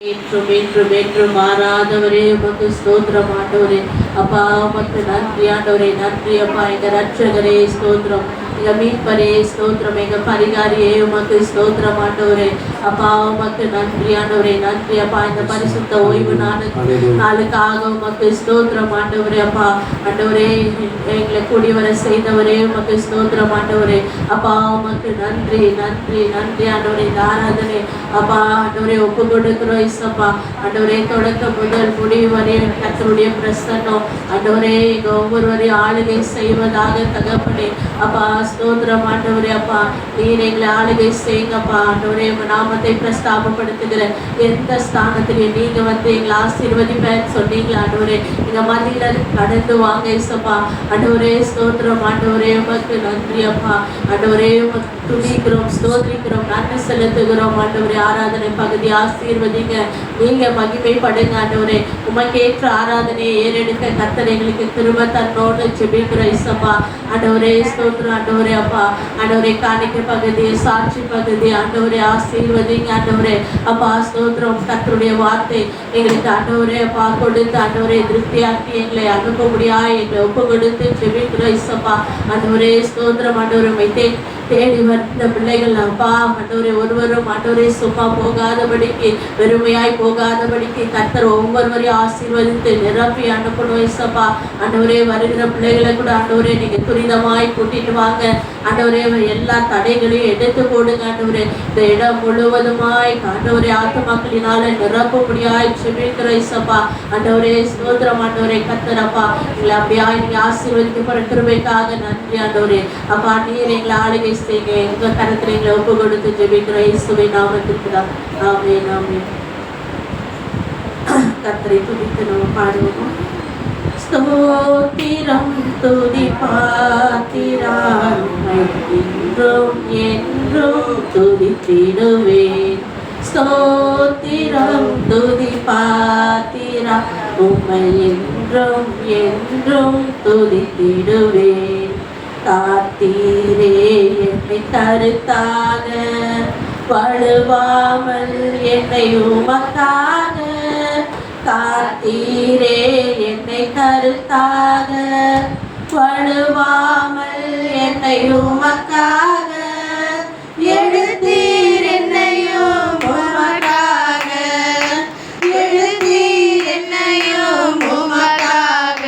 என்றும் என்றும் என்றும் மாறாதவரே உமக்கு ஸ்தோத்திரம் ஆண்டவரே. அப்பா உமக்கு நன்றி ஆண்டவரே. நன்றி அப்பா. எங்க ரட்சகரே ஸ்தோத்திரம். எங்க மீட்பரே ஸ்தோத்திரம். எங்க பரிகாரியே உமக்கு ஸ்தோத்திரம் ஆண்டவரே. அப்பா உமக்கு நன்றி ஆண்டவரே. நன்றி அப்பா. இந்த பரிசுத்த ஓய்வு நாளுக்காக உமக்கு ஸ்தோத்திரம் ஆண்டவரே. அப்பா ஆண்டவரே, எங்களை கூடி வர செய்தவரே உமக்கு ஸ்தோத்திரம் ஆண்டவரே. அப்பா உமக்கு நன்றி நன்றி நன்றி ஆண்டவரே. இந்த ஆராதனை அப்பா ஆண்டவரே ஒப்பு கொடுக்கிறோம் இசப்பா. ஆண்டவரே, தொடக்க முதல் முடிவு வரை கர்த்தருடைய பிரசன்னம் ஆண்டவரே எங்க ஒவ்வொருவரையும் ஆளுகை செய்வதாக தகப்பனே. அப்பா ஸ்தோத்திரம் ஆண்டவரே. அப்பா நீர் எங்களை ஆளுகை செய்யுங்கப்பா ஆண்டவரே. உங்க நாமத்தை பிரஸ்தாபப்படுத்துகிற எந்த ஸ்தானத்திலையும் நீங்க வந்து எங்களை ஆசீர்வதிப்பேன்னு சொன்னீங்களா ஆண்டவரே. எங்க மதியில கடந்து வாங்க இசப்பா ஆண்டவரே. ஸ்தோத்திரம் ஆண்டவரே. உமக்கு நன்றி அப்பா ஆண்டவரே. உமக்கு துதிக்கிறோம், ஸ்தோத்திரிக்கிறோம், நன்றி செலுத்துகிறோம் ஆண்டவரே. ஆராதனை பகுதி ஆசீர்வதிங்க, நீங்க மகிமைப்படுங்க ஆண்டவரே. உமக்கேற்ற ஆராதனையை ஏறெடுக்க கர்த்தர் எங்களுக்கு திரும்ப தன்னோடு ஜெபிக்கிற இசப்பா ஆண்டவரே. ஸ்தோத்திரம் ஆண்டவரே. அப்பா ஆண்டவரே, காணிக்கை பகுதி, சாட்சி பகுதி ஆண்டவரே ஆசீர்வதிங்க ஆண்டவரே. அப்பா ஸ்தோத்திரம். கர்த்தருடைய வார்த்தை எங்களுக்கு ஆண்டவரே அப்பா கொடுத்து ஆண்டவரே திருப்தியாக்கி எங்களை அனுப்ப முடியாது எங்களை ஒப்பு கொடுத்து ஜெபிக்கிற இசப்பா ஆண்டவரே. ஸ்தோத்திரம் ஆண்டவரை தேடி வந்த பிள்ளைகள் அப்பா ஆண்டவரே ஒருவரும் ஆண்டவரே சும்மா போகாதபடிக்கு, வெறுமையாய் போகாதபடிக்கு கர்த்தர் ஒவ்வொருவரையும் ஆசீர்வதித்து நிரப்பி அனுப்பணும் இசப்பா ஆண்டவரே. வருகிற பிள்ளைகளை கூட ஆண்டவரே நீங்க துரிதமாய் கூட்டிட்டு வாங்க ஆண்டவரே. எல்லா தடைகளையும் எடுத்து போடுங்க ஆண்டவரே. இந்த இடம் முழுவதுமாய் ஆண்டவரே ஆத்துமாக்களினால நிரப்ப முடியாய் ஜெபிக்கிற இசப்பா ஆண்டவரே. ஸ்தோத்திரம் ஆண்டவரே. கர்த்தர் அப்பா எங்களை அப்படியா நீங்க ஆசீர்வதிக்கப்படுற கிருபைக்காக நன்றி ஆண்டவரே. அப்பா நீர் எங்களை ஆளுகை செய்யுங்க. எங்க கருத்துல எங்களை ஒப்பு கொடுத்து ஜெபிக்கிற இயேசுவை நாமத்திற்கு தான். ஆமென் ஆமென். கர்த்தரை துதித்து நம்ம பாடுவோம். ஸ்தோத்திரம் துதி பாத்திரம் என்றும் என்றும் துதித்திடுவேன். ஸ்தோத்திரம் துதி பாத்திரம் உம்மை என்றும் என்றும் துதித்திடுவேன். காத்தீரே என்னை கருத்தாக, வழுவாமல் என்னை உமக்காக. காத்தீரே என்னை கருத்தாக, வழுவாமல் என்னை உமக்காக. எடுத்தீர் என்னையும் உமக்காக, எழுத்தீர் என்னையும் உமக்காக.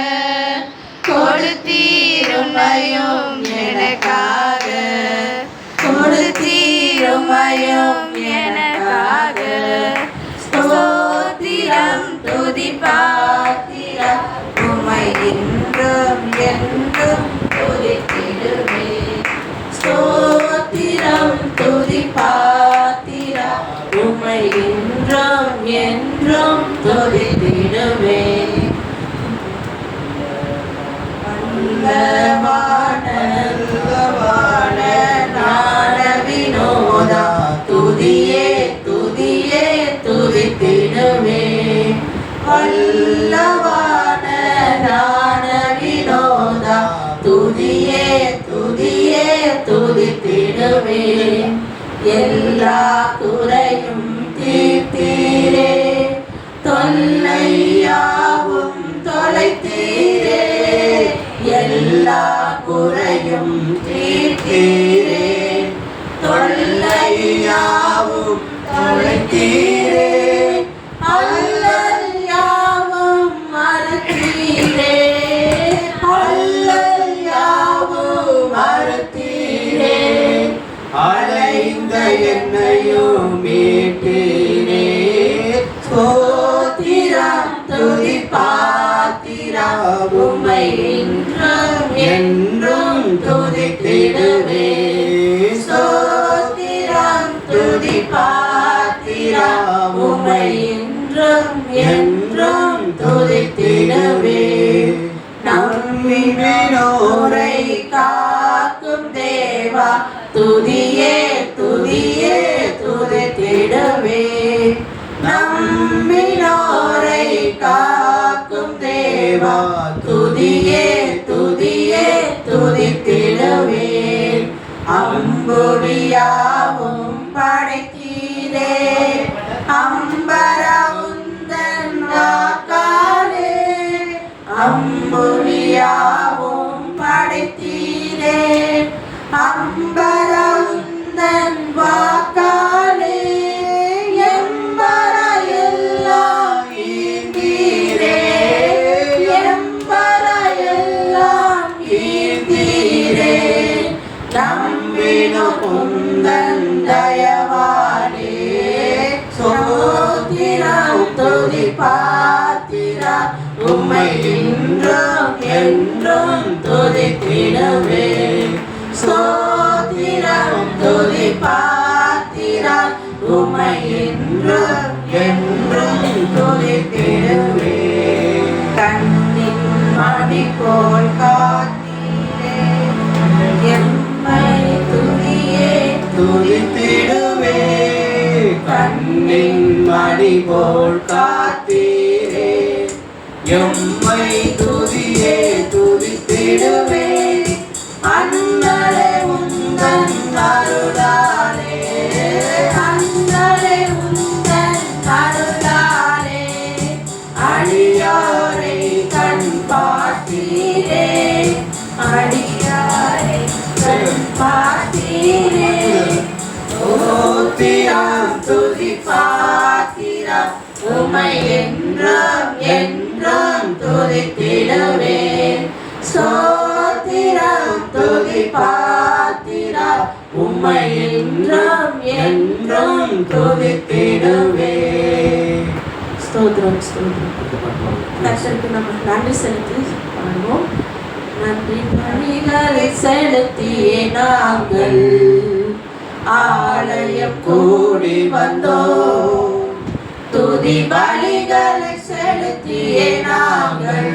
கொடுத்தீர் உம்மையும் எனக்காக, கொடுத்தீர் உம்மையும் எனக்காக. ஸ்தோத்திரம் துதி பாத்திரம் உம்மை என்றும் என்றும் துதித்திடுவேன். ஸ்தோத்திரம் துதி பாத்திரம் உம்மை என்றும் என்றும் துதித்திடுவேன். வினோதா துதியே துதியே துதித்திடுவேன். வல்லவான ஞான வினோதா துதியே துதியே துதித்திடுவேன். எல்லா குறையும் தீர்த்தீரே, தொல்லையாவும் தொலைத்தீரே. எல்லா குறையும் தீர்த்தீரே, தொல்லையாவும் தொலைத்தீரே. அல்லல் யாவும் மறுத்தீரே, அல்லல் யாவும் மறுத்தீரே. அலைந்த என்னையும் மீட்டீரே. ஸ்தோத்திரம் துதி பாத்திரம் உம்மை என்றும் என்றும் துதித்திடுவேன். ஸ்தோத்திரம் துதி பாத்திரம் உம்மை என்றும் என்றும் துதித்திடுவேன். நம்பினோரை காக்கும் தேவா துதியே துதியே துதித்திடுவேன். நம்பினோரை காக்கும் தேவா துதியே துதியே துதித்திடுவேன். அம்புலியாவும் படைத்தீரே, அம்பரா அம்புலியாவும் படைத்தீரே அம்பரவுந்தன் வாக்காலே எம்பர எல்லாம் ஈந்தீரே எம்பர எல்லாம் ஈந்தீரே நம்பினு குந்தன் தயவாலே சோத்திரம் துதி பாத்திரா உம்மை இன்றும் என்றும் துதித்திடவே ஸ்தோத்திரம் துதி பாத்திரா உம்மை இன்றும் என்றும் துதித்திடவே கண்ணின் மணி போல் காத்தீரே எம்மை துதியே துதித்திடுவே கண்ணின் மணி போல் காத்தீரே எம்மை துதியே துதித்திடுவே அண்ணலே உந்தன் அருளாலே அண்ணலே உந்தன் அருளாலே அடியாரை கண் பார்த்தீரே அடியாரை கண் பார்த்தீரே ஓத்திரம் துதி பாத்திரம் உம்மை என்றும் என்றும் துதித்திடவே ஸ்தோத்திரம் துதி பாத்திரம் உம்மை என்றும் என்றும் துதித்திடவே. ஸ்தோத்திரம் ஸ்தோத்திரம். கர்த்தருக்கு நம்ம நன்றி செலுத்தி பாடுவோம். நன்றி பலிகளை செலுத்தியே நாங்கள் ஆலயம் கூடி வந்தோம் துதி பலிகளை செலுத்தியே நாங்கள்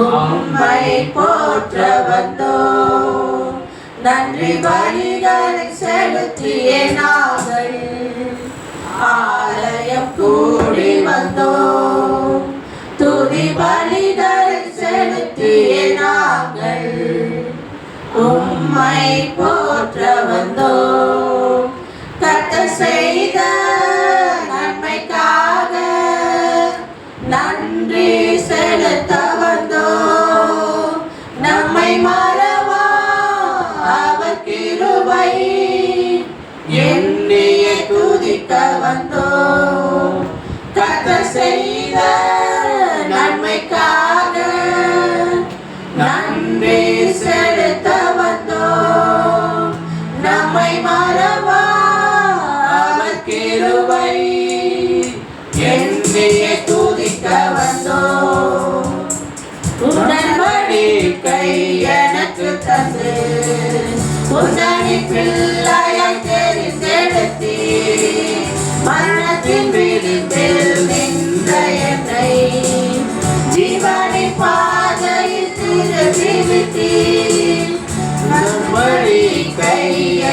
உம்மை போற்ற வந்தோம் நன்றி பலிகளை செலுத்தியே நாங்கள் ஆலயம் கூடி வந்தோம் துதி பலிகளை செலுத்தியே நாங்கள் உம்மை போற்ற வந்தோம் கர்த்தர் செய்த நன்மைக்காக நன்றி செலுத்த வந்தோம் நம்மை மறவா அவர் கிருபை எண்ணிய துதிக்க வந்தோம் கர்த்தர் செய்த நன்மைக்காக நன்றி செலுத்த வந்தோம் நம்மை மறவா அவர் கிருபை எண்ணிய துதிக்க வந்தோம் உடன்படிக்கை எனக்கு தந்து உன்னடி பிள்ளையாய் தெரிந்தெடுத்தீ மரணத்தின் விளிம்பில் நின்ற என்னை ஜீவனின் பாதையில் திருப்பிவிட்டீர் உடன்படிக்கை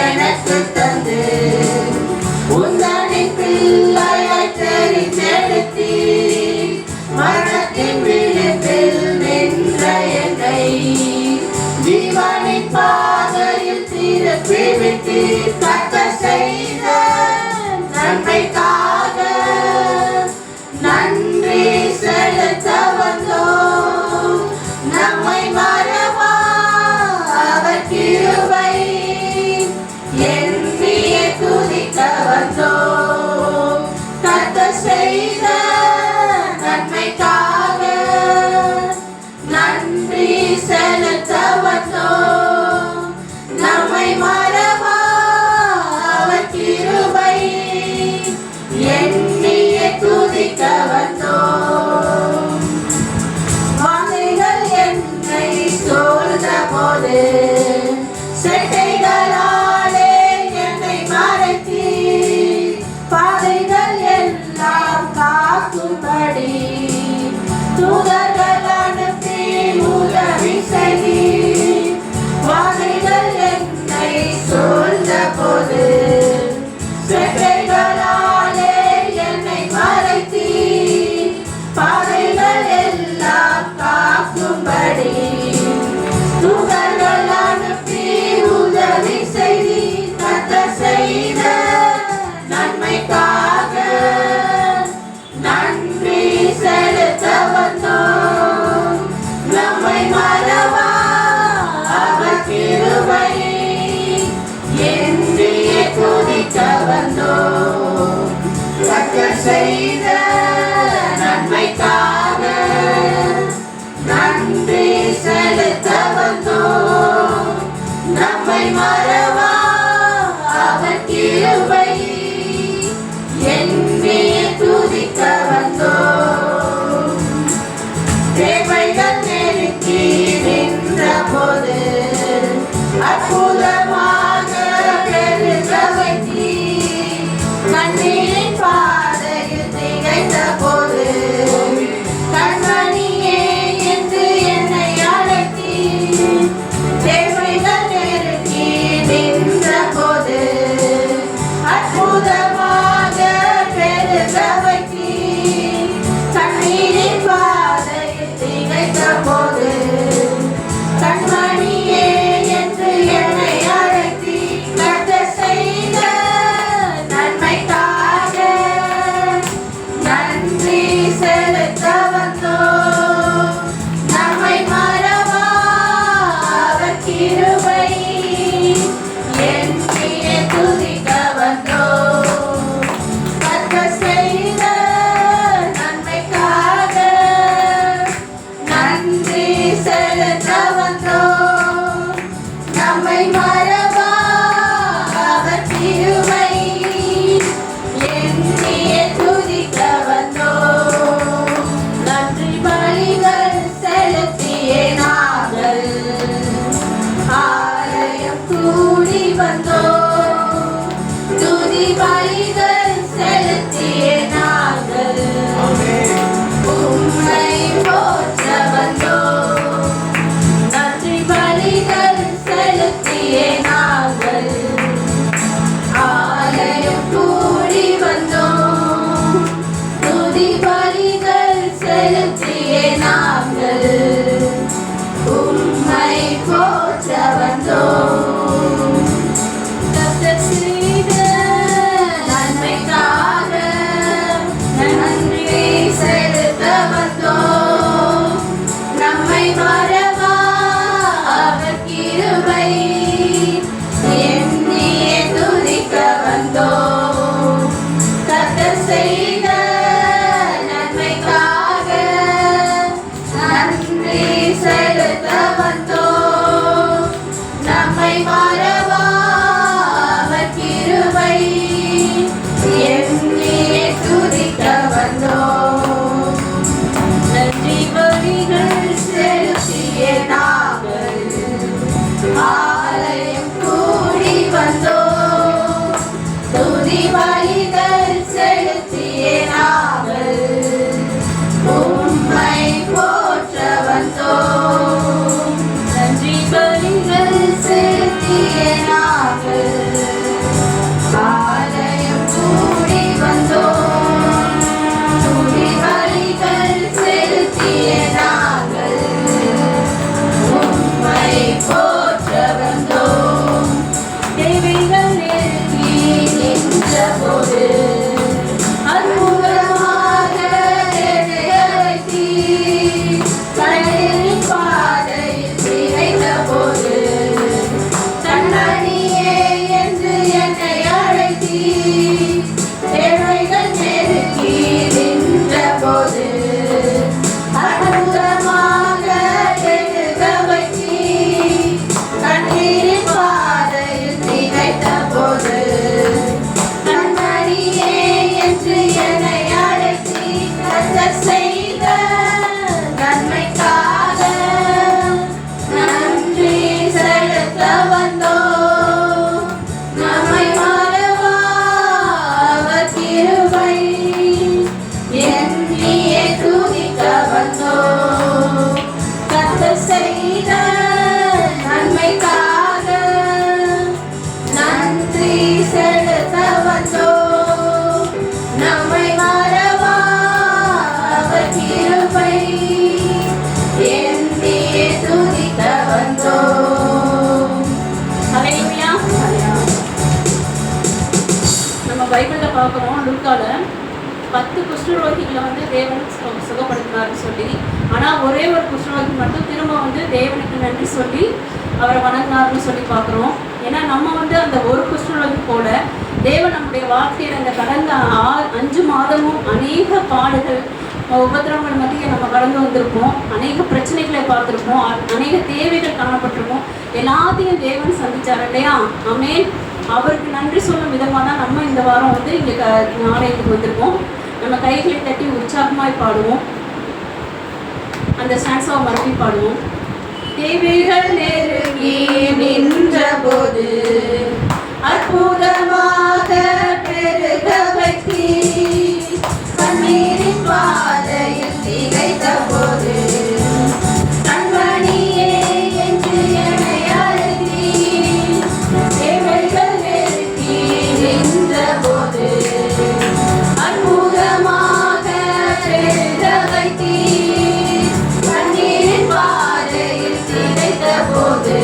எனக்கு தந்து உன்னடி பிள்ளையாய் தெரிந்தெடுத்தீர் மரணத்தின் விளிம்பில் நின்ற என்னை ஜீவனின் பாதையில் திருப்பிவிட்டீர் கர்த்தர் செய்த நன்மைக்காக நன்றி செலுத்த வந்தோம் நம்மை மறவா அவர் கிருபை எண்ணிய துதிக்க வந்தோம் கர்த்தர் செய்த நன்மைக்காக நன்றி செலுத்த வந்தோம் நம்மை மறவா அவர் கிருபை எண்ணிய துதிக்க வந்தோம் வாதைகள் என்னை சூழ்ந்த போது செட்டைகளாலே என்னை மறைத்தீ பாதைகள் எல்லாம் காக்கும்படி தூதர்கள் அனுப்பி உதவி செய்தீர் வாதைகள் என்னை சூழ்ந்த போது செட்டைகளாலே என்னை மறைத்தீர் செய்த நன்மைக்காக நன்றி செலுத்த வந்தோம். நம்மை மறவா அவர் கிருபை என்னைய துதிக்க வந்தோம். தேவைகள் நெருக்கி நின்ற போது அற்புதமாக பெருக வைத்தி கண்ணீரின் பாதையில் திகைத்த போது கண்மணியே என்று என்னை அழைத்தி தேவைகள் நெருக்கி நின்ற போது அற்புதமாக பெருக வைத்தி கண்ணீரின் பாதையில் திகைத்த போது கண்மணியே என்று என்னை அழைத்தி கர்த்தர் செய்த நன்மைக்காக நன்றி செலுத்த வந்தோம். நம்மை மறவா அவர் கிருபை என்னைய துதிக்க வந்தோம். கர்த்தர் செய்த நன்மைக்காக நன்றி செலுத்த வந்தோம். நம்மை மறவா அவர் கிருபை என்னைய துதிக்க வந்தோம். நன்றி பலிகள் செலுத்தியே நாங்கள் ஆலயம் கூடி வந்தோம். துதி பலிகள் செலுத்தியே நாங்கள் உம்மை போற்ற வந்தோம். நன்றி பலிகள் செலுத்தியே நாங்கள் ஆலயம் கூடி வந்தோம். துதி பலிகள் செலுத்தியே நாங்கள் உம்மை போற்ற வந்தோம். கர்த்தர் செய்த நன்மைக்காக நன்றி செலுத்த வந்தோம். நம்மை மறவா அவர் கிருபை என்னைய துதிக்க வந்தோம். கர்த்தர் செய்த நன்மைக்காக நன்றி செலுத்த வந்தோம். நம்மை மறவா அவர் கிருபை என்னைய துதிக்க வந்தோம். நன்றி பலிகள் செலுத்தியே நாங்கள் ஆலயம் கூடி வந்தோம். துதி பலிகள் செலுத்தியே நாங்கள் உம்மை போற்ற வந்தோம். நன்றி பலிகள் செலுத்தியே நாங்கள் ஆலயம் கூடி வந்தோம். துதி பலிகள் செலுத்தியே நாங்கள் உம்மை போற்ற வந்தோம். தேவைகள் நெருங்கி நின்ற போது அற்புதமாக என்னை அழைத்தி கண்ணீரின் பாதையில் திகைத்த போது கண்மணியே என்று என்னை அழைத்தி தேவைகள் நெருங்கி நின்ற போது அற்புதமாக பெருக வைத்தி கண்ணீரின் பாதையில் திகைத்த போது கண்மணியே என்று என்னை அழைத்தி கர்த்தர் செய்த நன்மைக்காக நன்றி செலுத்த வந்தோம். நம்மை மறவா அவர் கிருபை என்னைய துதிக்க வந்தோம். கர்த்தர் செய்த நன்மைக்காக நன்றி செலுத்த வந்தோம். நம்மை மறவா அவர் கிருபை என்னைய துதிக்க வந்தோம். ஹல்லேலூயா. நம்ம பைபிள்ல பார்க்குறோம் லூக்கால 10 குஷ்டரோகிகளை வந்து தேவன் சுகப்படுத்தினார்னு சொல்லி, ஆனால் ஒரே ஒரு குஷ்டரோகி மட்டும் திரும்ப வந்து தேவனுக்கு நன்றி சொல்லி அவரை வணங்கினார்னு சொல்லி பார்க்குறோம். ஏன்னா நம்ம வந்து அந்த ஒரு குஷ்டரோகி போல தேவன் நம்முடைய வாழ்க்கையில் இந்த கடந்த 5 மாதமும் அநேக பாடுகள் உபத்திரவங்கள் மத்தியில் நம்ம கடந்து வந்திருப்போம். அநேக பிரச்சனைகளை பார்த்துருப்போம். அநேக தேவைகள் காணப்பட்டிருப்போம். எல்லாத்தையும் தேவன் சந்திச்சார் இல்லையா? ஆமென். அவருக்கு நன்றி சொல்லும் விதமாக தான் நம்ம இந்த வாரம் வந்து இங்கே ஆலயத்துக்கு வந்திருக்கோம். நம்ம கைகளை தட்டி உற்சாகமாய் பாடுவோம். அந்த ஸ்டான்ஸாவை மறுபடியும் பாடுவோம். தேவைகள் நெருங்கி நின்ற போது அற்புதமாக பெருக வைத்தி கண்ணீரின் பாதையில் திகைத்த போது கண்மணியே என்று என்னை அழைத்தி தேவைகள் நெருங்கி நின்ற போது அற்புதமாக பெருக வைத்தி கண்ணீரின் பாதையில் திகைத்த போது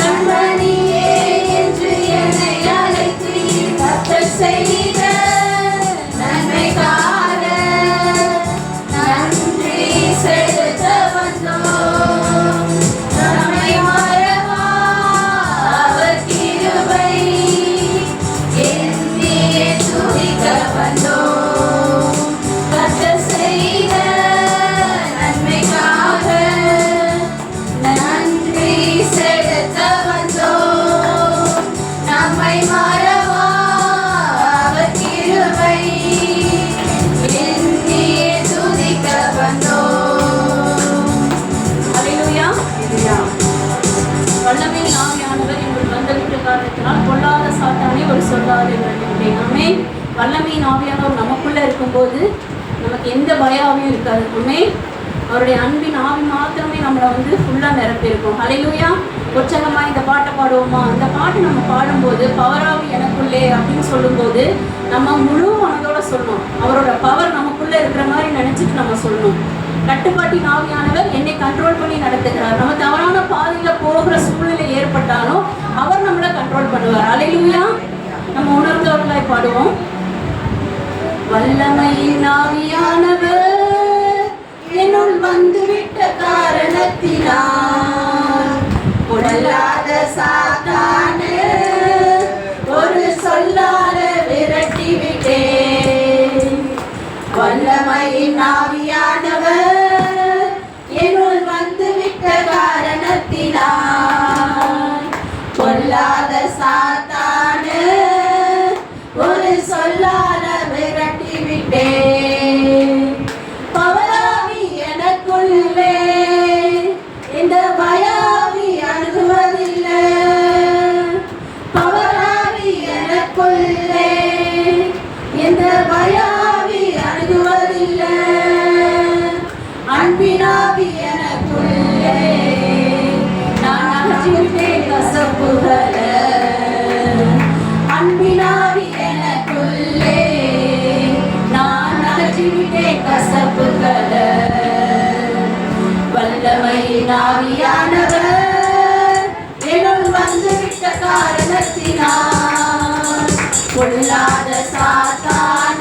கண்மணியே என்று என்னை அழைத்தி கர்த்தர் செய்த நன்மைக்காக நன்றி செலுத்த வந்தோம். நம்மை மறவா அவர் கிருபை எண்ணியே துதிக்க வந்தோம். கர்த்தர் செய்த நன்மைக்காக நன்றி செலுத்த வந்தோம். நம்மை மறவா அவர் கிருபை எண்ணியே துதிக்க வந்தோம். அல்லேலூயா. வல்லமையின் ஆவியானவர் எங்கள் வந்தவிட்ட காரணத்தினால் பொல்லாத சாத்தானே ஒரு சொல்லாது என்றேன். ஆமென். வல்லமையின் ஆவியானவர் நமக்குள்ள இருக்கும்போது நமக்கு எந்த பயாவும் இருக்காது. ஆமென். அவருடைய அன்பின் ஆவி மாத்திரமே நம்மளை வந்து ஃபுல்லாக நிரப்பியிருக்கும். அல்லேலூயா. உற்சாகமாக இந்த பாட்டை பாடுவோமா? அந்த பாட்டு நம்ம பாடும்போது பவராவி எனக்குள்ளே அப்படின்னு சொல்லும்போது நம்ம முழு மனதோட சொல்லணும். அவரோட பவர் நமக்குள்ளே இருக்கிற மாதிரி நினச்சிட்டு நம்ம சொல்லணும். கட்டுப்பாட்டின் ஆவியானவர் என்னை கண்ட்ரோல் பண்ணி நடத்துகிறார். நம்ம தவறான பாதையில் போகிற சூழ்நிலை ஏற்பட்டாலும் அவர் நம்மளை கண்ட்ரோல் பண்ணுவார். அல்லேலூயா. நம்ம உணர்ந்தவர்களாய் பாடுவோம். வல்லமையின் ஆவியானவர் என்னுள் வந்துவிட்ட காரணத்தினால் பொல்லாத சாத்தானே ஒரு சொல்லால விரட்டி விட்டேன். வல்லமையின் ஆவியானவர் என்னுள் வந்துவிட்ட காரணத்தினால் பொல்லாத சாத்தானே ஒரு சொல்லால விரட்டி விட்டேன். பவராவி எனக்குள்ளே இந்த பயாவி அணுகுவதில்லை. பவராவி எனக்குள்ளே இந்த பயாவி அணுகுவதில்லை. அன்பினாவி எனக்குள்ளே நான் அகற்றிவிட்டேன் கசப்புகள. அன்பினாவி எனக்குள்ளே நான் அகற்றிவிட்டேன் கசப்புகள. வல்லமையின் ஆவியானவர் என்னுள் வந்துவிட்ட காரணத்தினால் பொல்லாத சாத்தான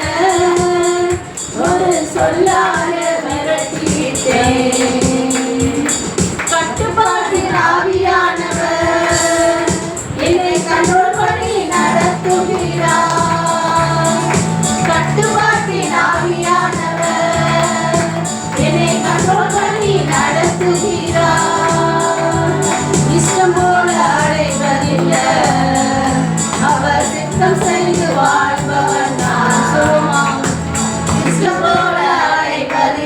ஒரு சொல்லால மிரட்டிவிட்டேன். கட்டுப்பாட்டின் ஆவியானவர் என்னை கண்ட்ரோல் பண்ணி நடத்துகிறார். கட்டுப்பாட்டின் ஆவியானவர் என்னை கண்ட்ரோல் பண்ணி நடத்துகிறார். இஷ்டம் போல அடைவதில்லை, அவர் சித்தம் செய்து வாழ்பவன் நான். இஷ்டம் போல அடைவதில்லை,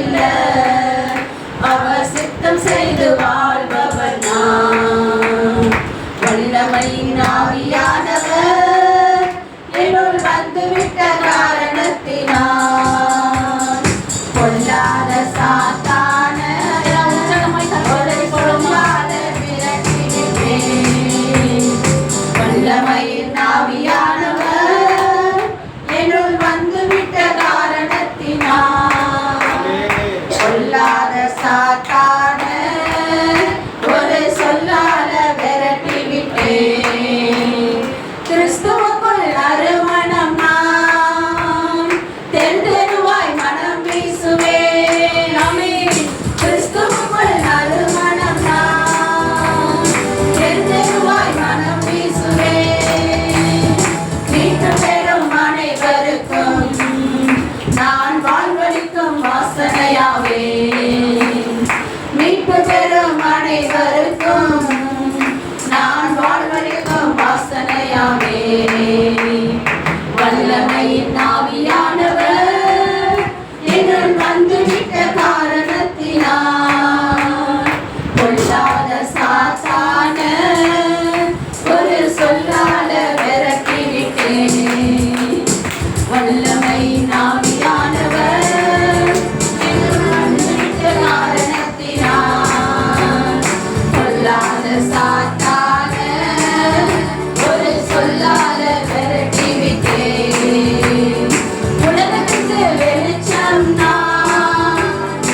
மனம் நான்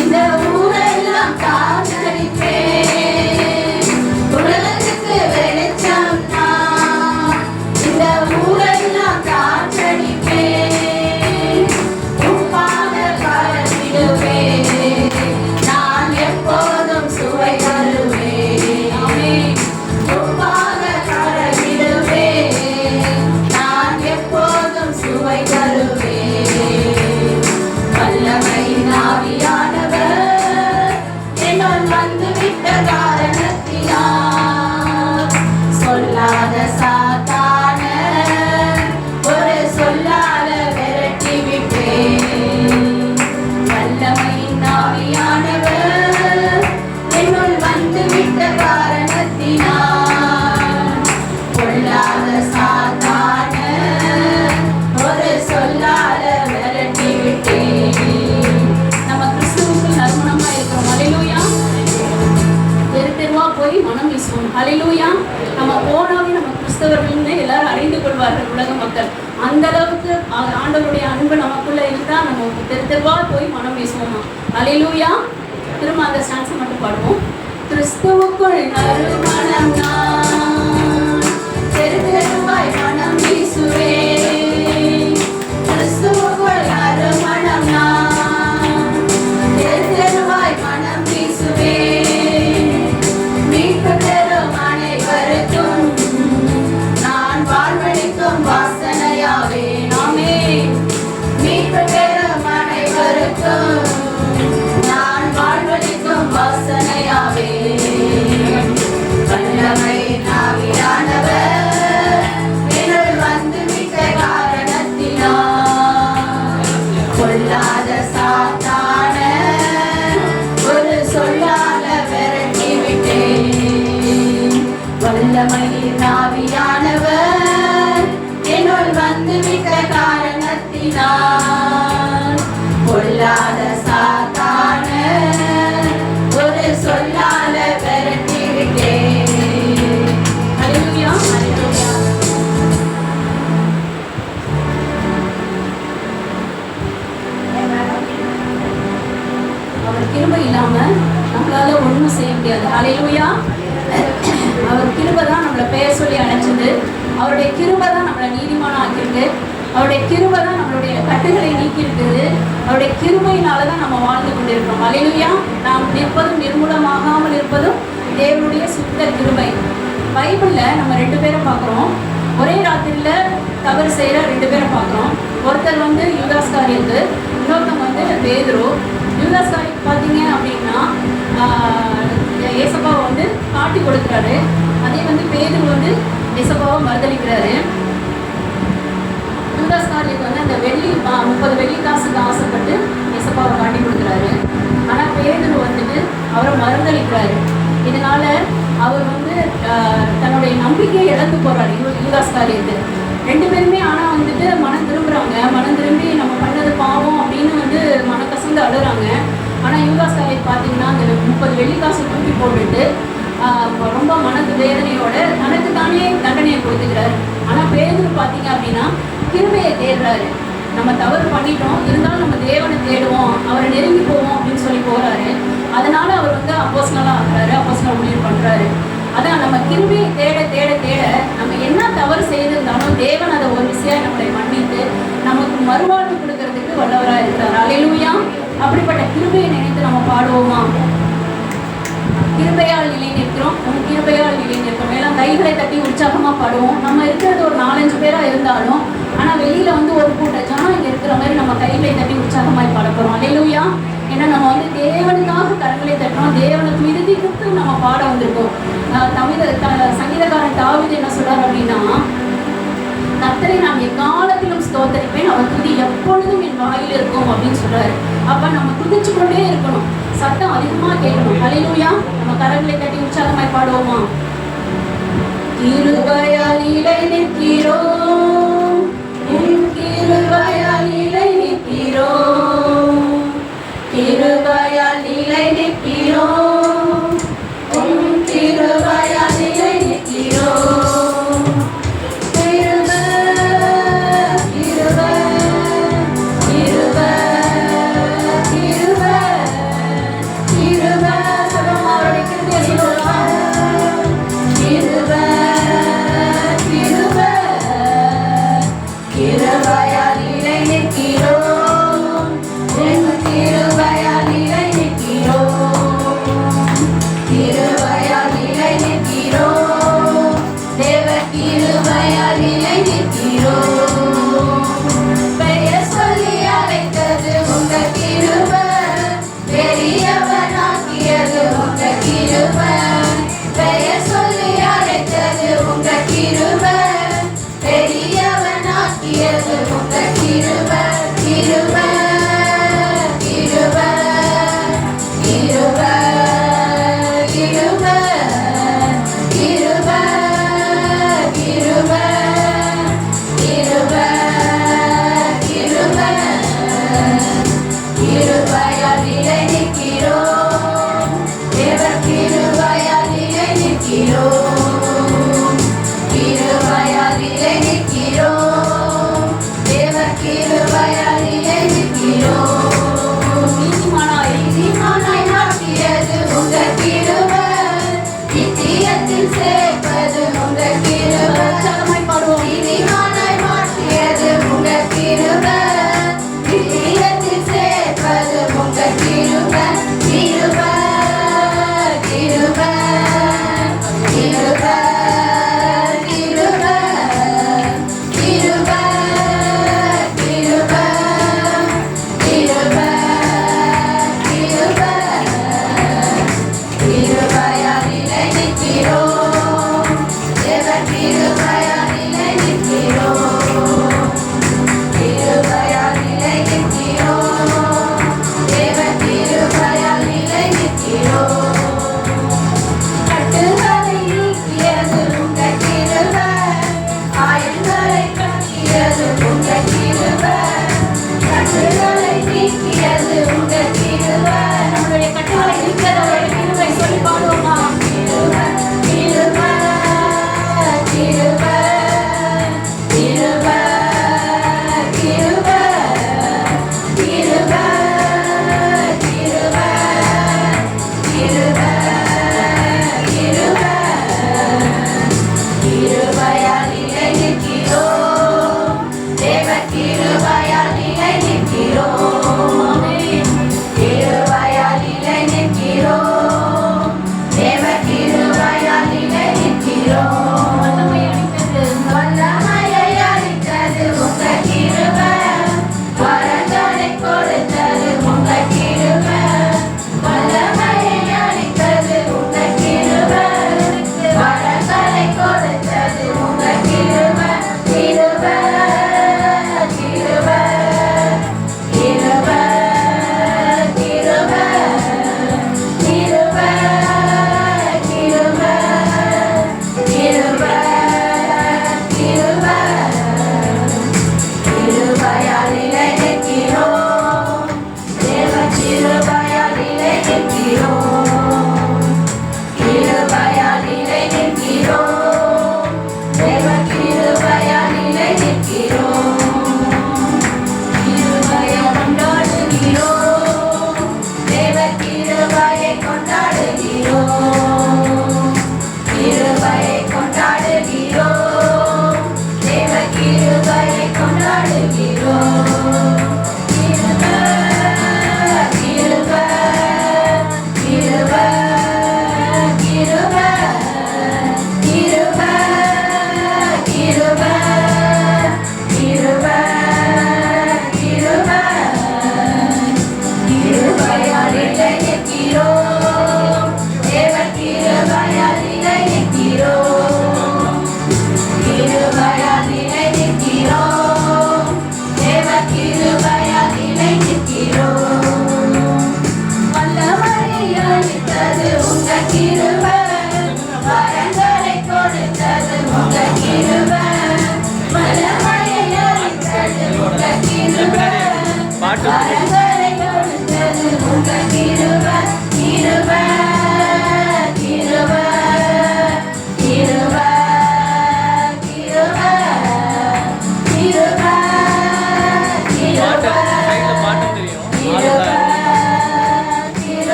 இந்த ஊரெல்லாம் காற்றடிப்பேன். உலகத்துக்கு வெளிச்சம் நான் இந்த ஊரெல்லாம் காற்றடிப்பேன். உப்பாக பரப்பிடுவேன், நான் எப்போதும் சுவை தருவேன். உப்பாக பரப்பிடுவேன், நான் எப்போதும் சுவை தருவேன். வல்லமையின் ஆவியானவர் என்னுள் வந்துவிட்ட காரணத்தினால் சொல்லாத சாத்தான ஒரு சொல்லால விரட்டி விட்டேன். வல்லமையின் ஆவியானவர் என்னுள் வந்துவிட்ட காரணத்தினால் கொள்ளாத சாத்தான ஒரு சொல்லால விரட்டி விட்டேன். நம்ம கிறிஸ்துவுக்கு நறுமணமா இருக்கிறோம். ஹல்லேலூயா. தெரு தெருவா போய் மனம் வீசுவோம். ஹல்லேலூயா. நம்ம போனாவே நம்ம கிறிஸ்தவர்கள்னு எல்லாரும் அறிந்து கொள்வார்கள் உலக மக்கள். அந்த அளவுக்கு ஆண்டவருடைய அன்பு நமக்குள்ள இருந்தா நம்ம தெரு தெருவா போய் மனம் வீசுவோமா. ஹல்லேலூயா. திரும்ப அந்த ஸ்டான்ஸை மட்டும் பாடுவோம். கிறிஸ்துவுக்குள் நறுமணம் நான் தெரு தெருவாய் மனம் வீசுவேன். கிறிஸ்துவுக்குள் நறுமணம் நான் தெரு தெருவாய் மனம் வீசுவேன். மீட்பு பெறும் அனைவருக்கும் நான் வாழ்வளிக்கும் வாசனையாவேன். ஆமென். மீட்பு பெறும் அனைவருக்கும் நான் வாழ்வளிக்கும் வாசனையாவேன். வல்லமையின் ஆவியானவர் என்னுள் வந்துவிட்ட காரணத்தினால் கொள்ளாத சாத்தான ஒரு சொல்லால விரட்டி விட்டேன். வல்லமையின் ஆவியானவர் என்னுள் வந்துவிட்ட காரணத்தினால் கொள்ளாத சாத்தான ஒரு சொல்லால விரட்டி விட்டேன். ஹல்லேலூயா. ஹல்லேலூயா. அவர் கிருபை இல்லாம நம்மளால ஒண்ணும் செய்ய முடியாது. ஹல்லேலூயா. அவர் கிருபை தான் நம்மளை பெயர் சொல்லி அழைச்சது. அவருடைய கிருபை தான் நம்மளை நீதிமான ஆக்கியிருக்கு. அவருடைய கிருபை தான் நம்மளுடைய கட்டுகளை நீக்கி இருக்குது. அவருடைய கிருபையினால தான் நம்ம வாழ்ந்து கொண்டிருக்கிறோம். ஹல்லேலூயா. நாம் நிற்பதும் நிர்மூலமாகாமல் இருப்பதும் தேவனுடைய சுத்த கிருபை. பைபிள்ல நம்ம 2 பேரை பார்க்குறோம். ஒரே ராத்திரியில தவறு செய்கிற 2 பேரை பார்க்குறோம். ஒருத்தர் வந்து யூதாஸ்காரியத்து, இன்னொருத்தவங்க வந்து பேதுரு. யூதாஸ்காரியத்து பார்த்தீங்க அப்படின்னா ஏசப்பாவை வந்து காட்டி கொடுக்குறாரு. அதே வந்து பேதுரு வந்து ஏசப்பாவை மறுதளிக்கிறாரு. யூதாஸ்காரியத்து வந்து அந்த 30 வெள்ளி காசுக்கு ஆசைப்பட்டு ஏசப்பாவை காட்டி கொடுக்குறாரு. ஆனால் பேதுரு வந்துட்டு அவரை மறுதளிக்கிறாரு. இதனால அவர் வந்து தன்னுடைய நம்பிக்கையை இழந்து போறாரு. யூதாஸ்காரியத்து 2 பேருமே ஆனால் வந்துட்டு மனம் திரும்புறாங்க. மனம் திரும்பி நம்ம பண்ணது பாவம் அப்படின்னு வந்து மனக்கசந்து அழுறாங்க. ஆனால் யூதாஸ்காரியத்து பார்த்தீங்கன்னா அந்த 30 வெள்ளி காசு தூக்கி போட்டுட்டு ரொம்ப மனது வேதனையோட தனக்கு தானே தண்டனையை கொடுத்துக்கிறாரு. ஆனால் பேதுரு பார்த்தீங்க அப்படின்னா கிருபையை தேடுறாரு. நம்ம தவறு பண்ணிட்டோம், இருந்தாலும் நம்ம தேவனை தேடுவோம், அவரை நெருங்கி போவோம் அப்படின்னு சொல்லி போறாரு. அதனால அவர் வந்து அப்போஸ்தலனா ஆகுறாரு, அப்போஸ்தல ஊழியம் பண்றாரு. அதான் நம்ம கிருபையை தேட தேட தேட நம்ம என்ன தவறு செய்திருந்தாலும் தேவன் அதை ஒரு விஷயம் நம்மளை மன்னித்து நமக்கு மறுவாழ்வு கொடுக்கறதுக்கு வல்லவராக இருக்கிறார். அல்லேலூயா. அப்படிப்பட்ட கிருபையை நினைத்து நம்ம பாடுவோமா. கிருபையால் நிலை நிற்கிறோம், நம்ம கிருபையால் நிலை நிற்கிறோம். எல்லாம் கைகளை தட்டி உற்சாகமாக பாடுவோம். நம்ம இருக்கிறது ஒரு 4-5 பேராக இருந்தாலும் ஆனால் வெளியில் வந்து ஒரு கூட்ட ஜனம் இங்கே இருக்கிற மாதிரி நம்ம கைகளை தட்டி உற்சாகமாய் பாட போகிறோம். அல்லேலூயா. ஏன்னா நம்ம வந்து தேவனுக்காக கரங்களை தட்டுறோம், தேவனுக்கு விருதிக்கு நம்ம பாட வந்திருக்கோம். சங்கீதக்காரன் தாவீது என்ன சொல்றாரு அப்படின்னா, கர்த்தரை நான் எக்காலத்திலும் ஸ்தோத்தரிப்பேன், அவர் துதி எப்பொழுதும் என் வாயில் இருக்கும் அப்படின்னு சொல்றாரு. அப்ப நம்ம துதிச்சு கொண்டே இருக்கணும், சத்தம் அதிகமா கேட்கணும். அல்லேலூயா. நம்ம கரங்களை தட்டி உற்சாகமாய் பாடுவோமா. கிருபையால் நிலை நிற்கிறோம், கிருபையால் நிலை நிற்கிறோம், கிருபையால் நிலை நிற்கிறோம், கிருபையால் நிலை நிற்கிறோம். கிருபை கிருபை கிருபை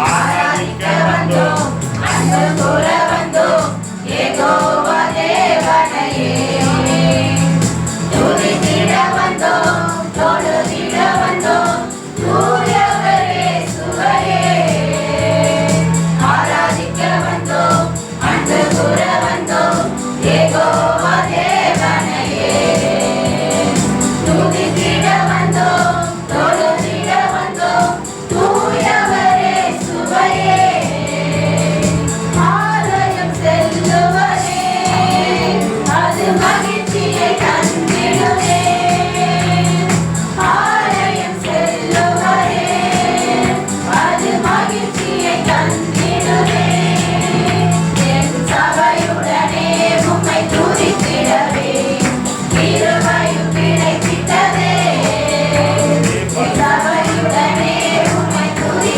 ஆராதிக்க வந்தோம், அன்பு கூற வந்தோம், யெகோவா தேவனையே. துதித்திட வந்தோம், தொழுதிட வந்தோம், தூயவரே சுவையே. ஆராதிக்க வந்தோம், அன்பு கூற வந்தோம், யெகோவா தேவனையே. துதித்திட வந்தோம், தொழுதிட வந்தோம், தூயவரே சுவையே. ஆலயம் செல்லுவரே, அது மகிழ்ச்சியை தந்திடுமே. ஆலயம் செல்லுவரே, அது மகிழ்ச்சியை தந்திடுமே. என் சபையுடனே உம்மை துதித்திடவே கிருபையும் கிடைத்திட்டதே. என் சபையுடனே உம்மை துதித்திடவே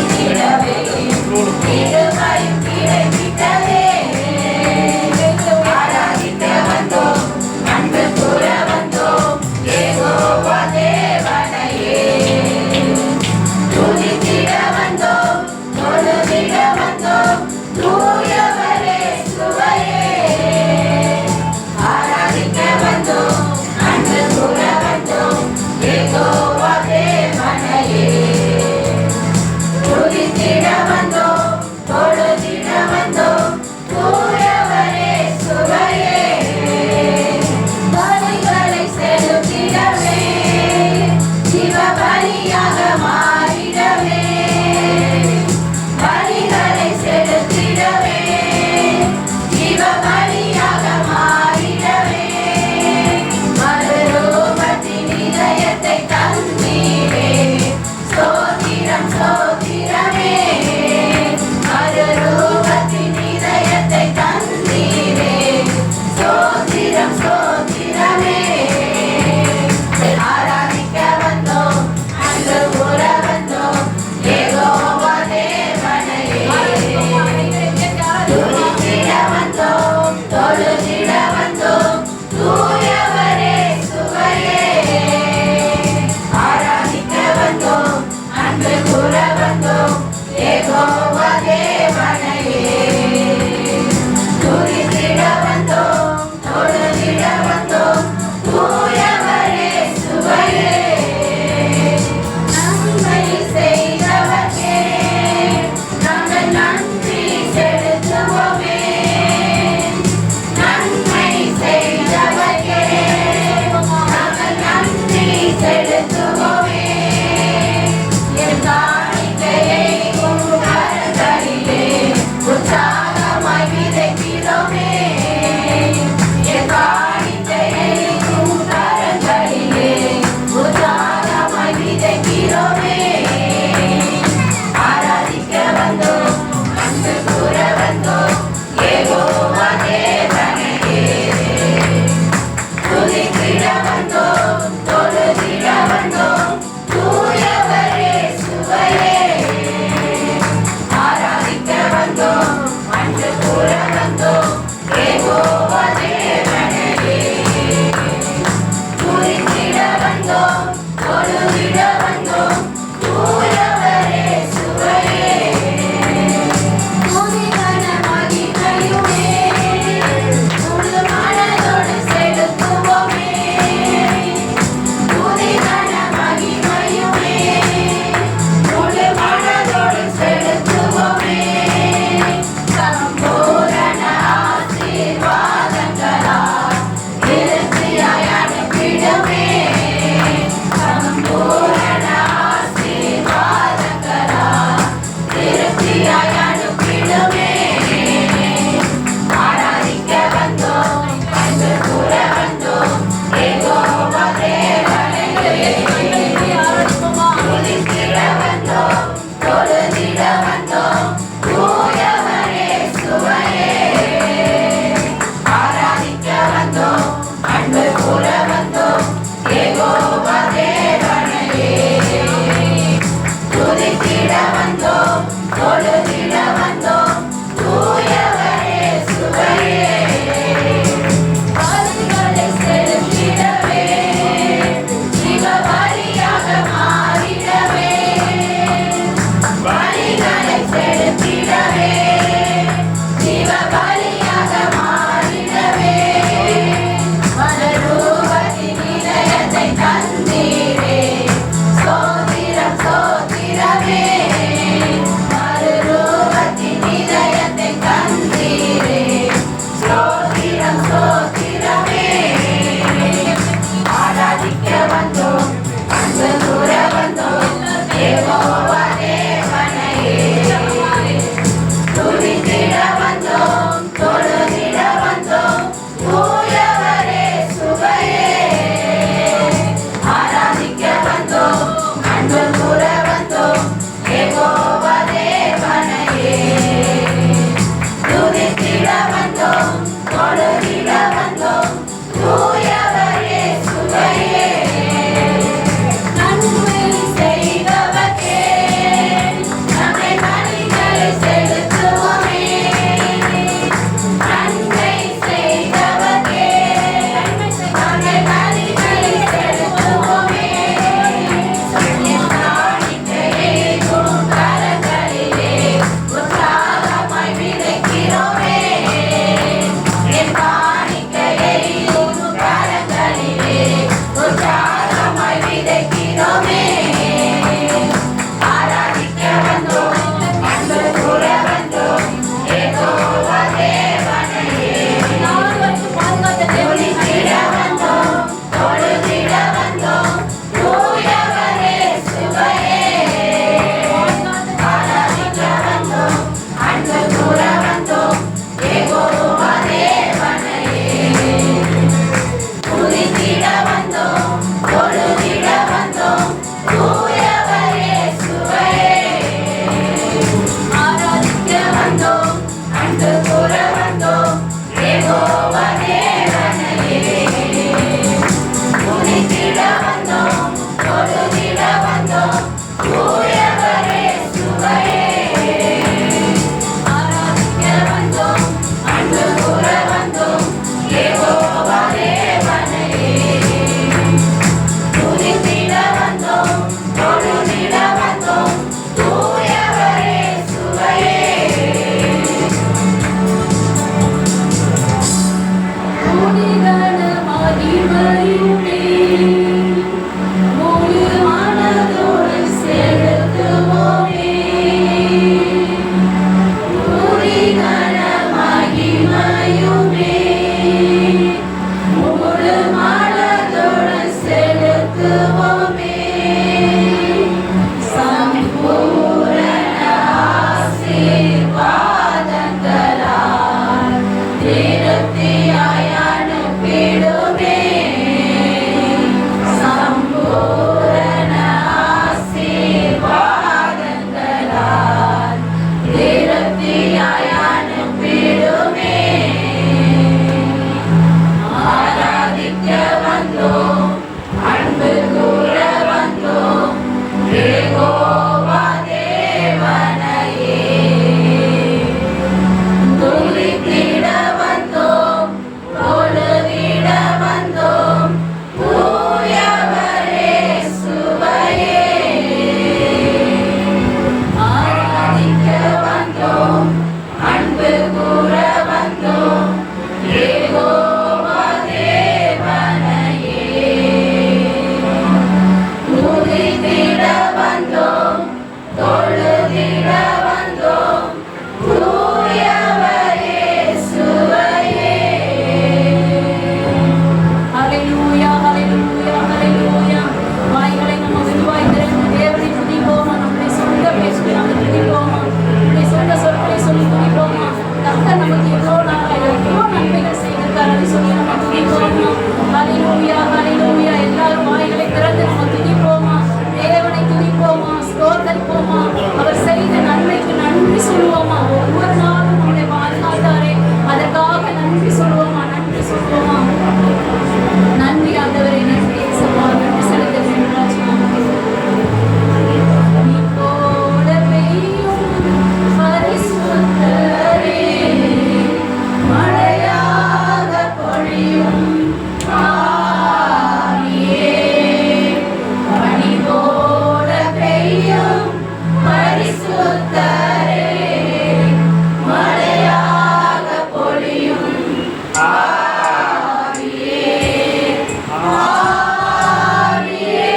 சொல்லுவோமா? ஒவ்வொரு நாளும் நம்மளை பாதுகாத்தாரே, அதற்காக நன்றி சொல்லுவோமா? நன்றி சொல்லுவோமா? நன்றி ஆண்டவரே, நன்றி இயேசுவா, நன்றி செலுத்த வேண்டும் ராஜா. நீ போல பெய்யும் பரிசுத்தரே, மழையாக பொழியும் ஆவியே, பனி போல பெய்யும் பரிசுத்தரே, மழையாக பொழியும் ஆவியே, ஆவியே,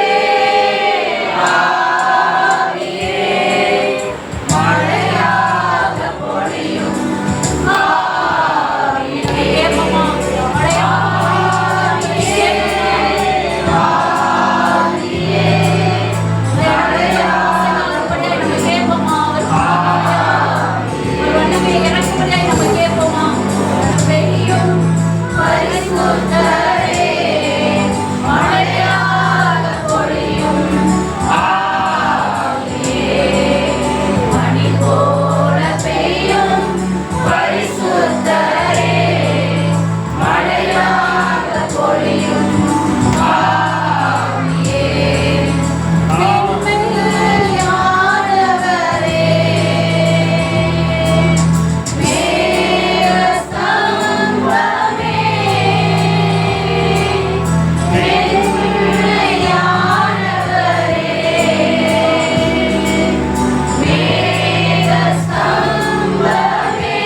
ஆவியே, மழையாக பொழியும் ஆவியே. ஏப்பமா, மழையாவியே, ஆவியே, மழையாகப்படியாய் நம்ம கேட்போமா? அவர் வல்லமை இறக்கும்படியாய் நம்ம கேட்போமா? பெய்யும் பரிசுத்தரே, மழையாக பொழியும் ஆவியே, பனி போல பெய்யும் பரிசுத்தரே, மழையாக பொழியும் ஆவியே, மென்மையானவரே, மேகஸ்தம்பமே, மென்மையானவரே, மேகஸ்தம்பமே,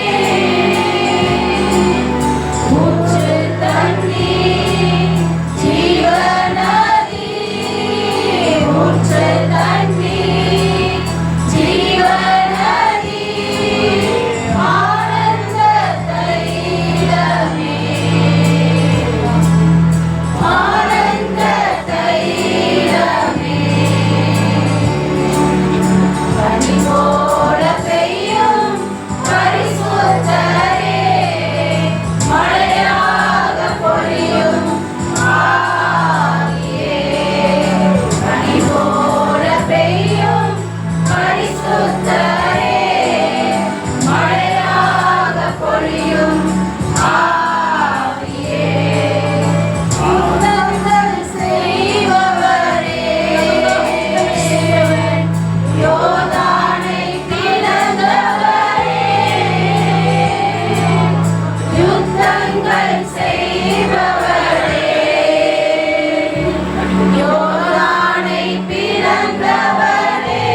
ஊற்று தண்ணீர் ஜீவநதி, ஊற்று தண்ணீர் ஜீவநதி, ஆனந்த தைலமே, ஆனந்த தைலமே, பனி போல பெய்யும் பரிசுத்தரே, மழையாக பொழியும் ஆவியே, பனி போல பெய்யும் பரிசுத்தரே, மழையாக பொழியும் ஆவியே, அற்புதங்கள் செய்பவரே, யோர்தானை பிளந்தவரே, யுத்தங்கள் செய்பவரே, யோர்தானை பிளந்தவரே,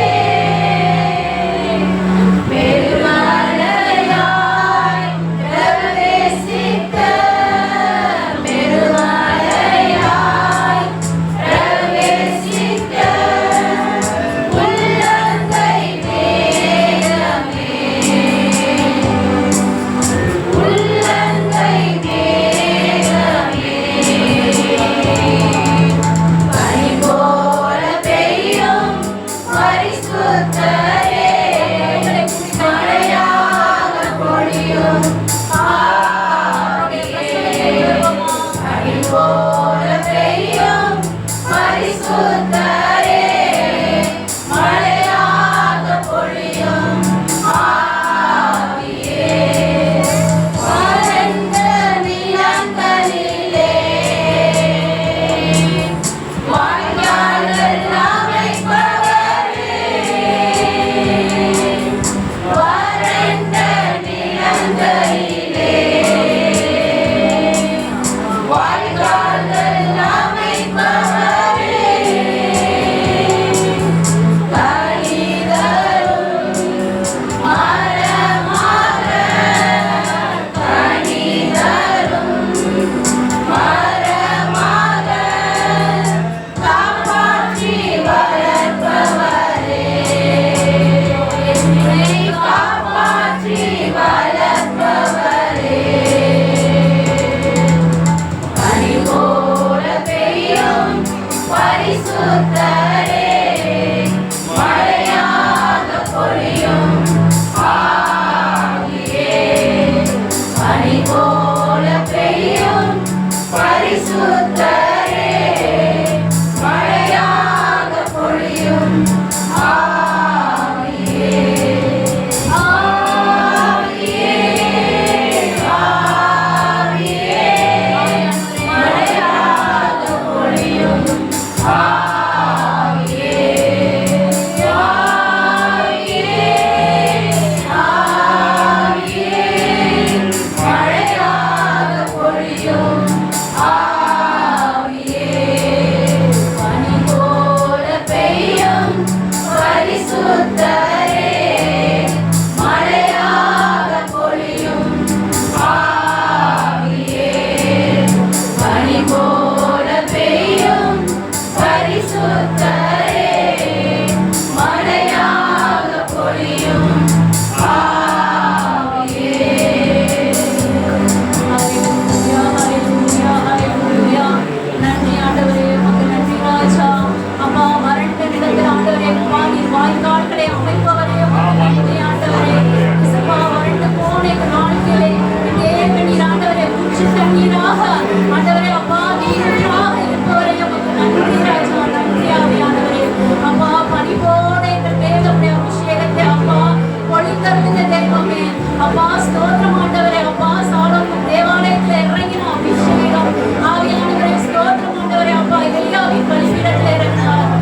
அப்பா ஸ்தோத்திரம் ஆண்டவரே. அப்பா சாலமோன் தேவாலயத்துல இறங்கின அபிஷேகம் ஆவியானவரே ஸ்தோத்திரம் ஆண்டவரே. அப்பா எலியாவின் பலிபீடத்துல இறங்கினார்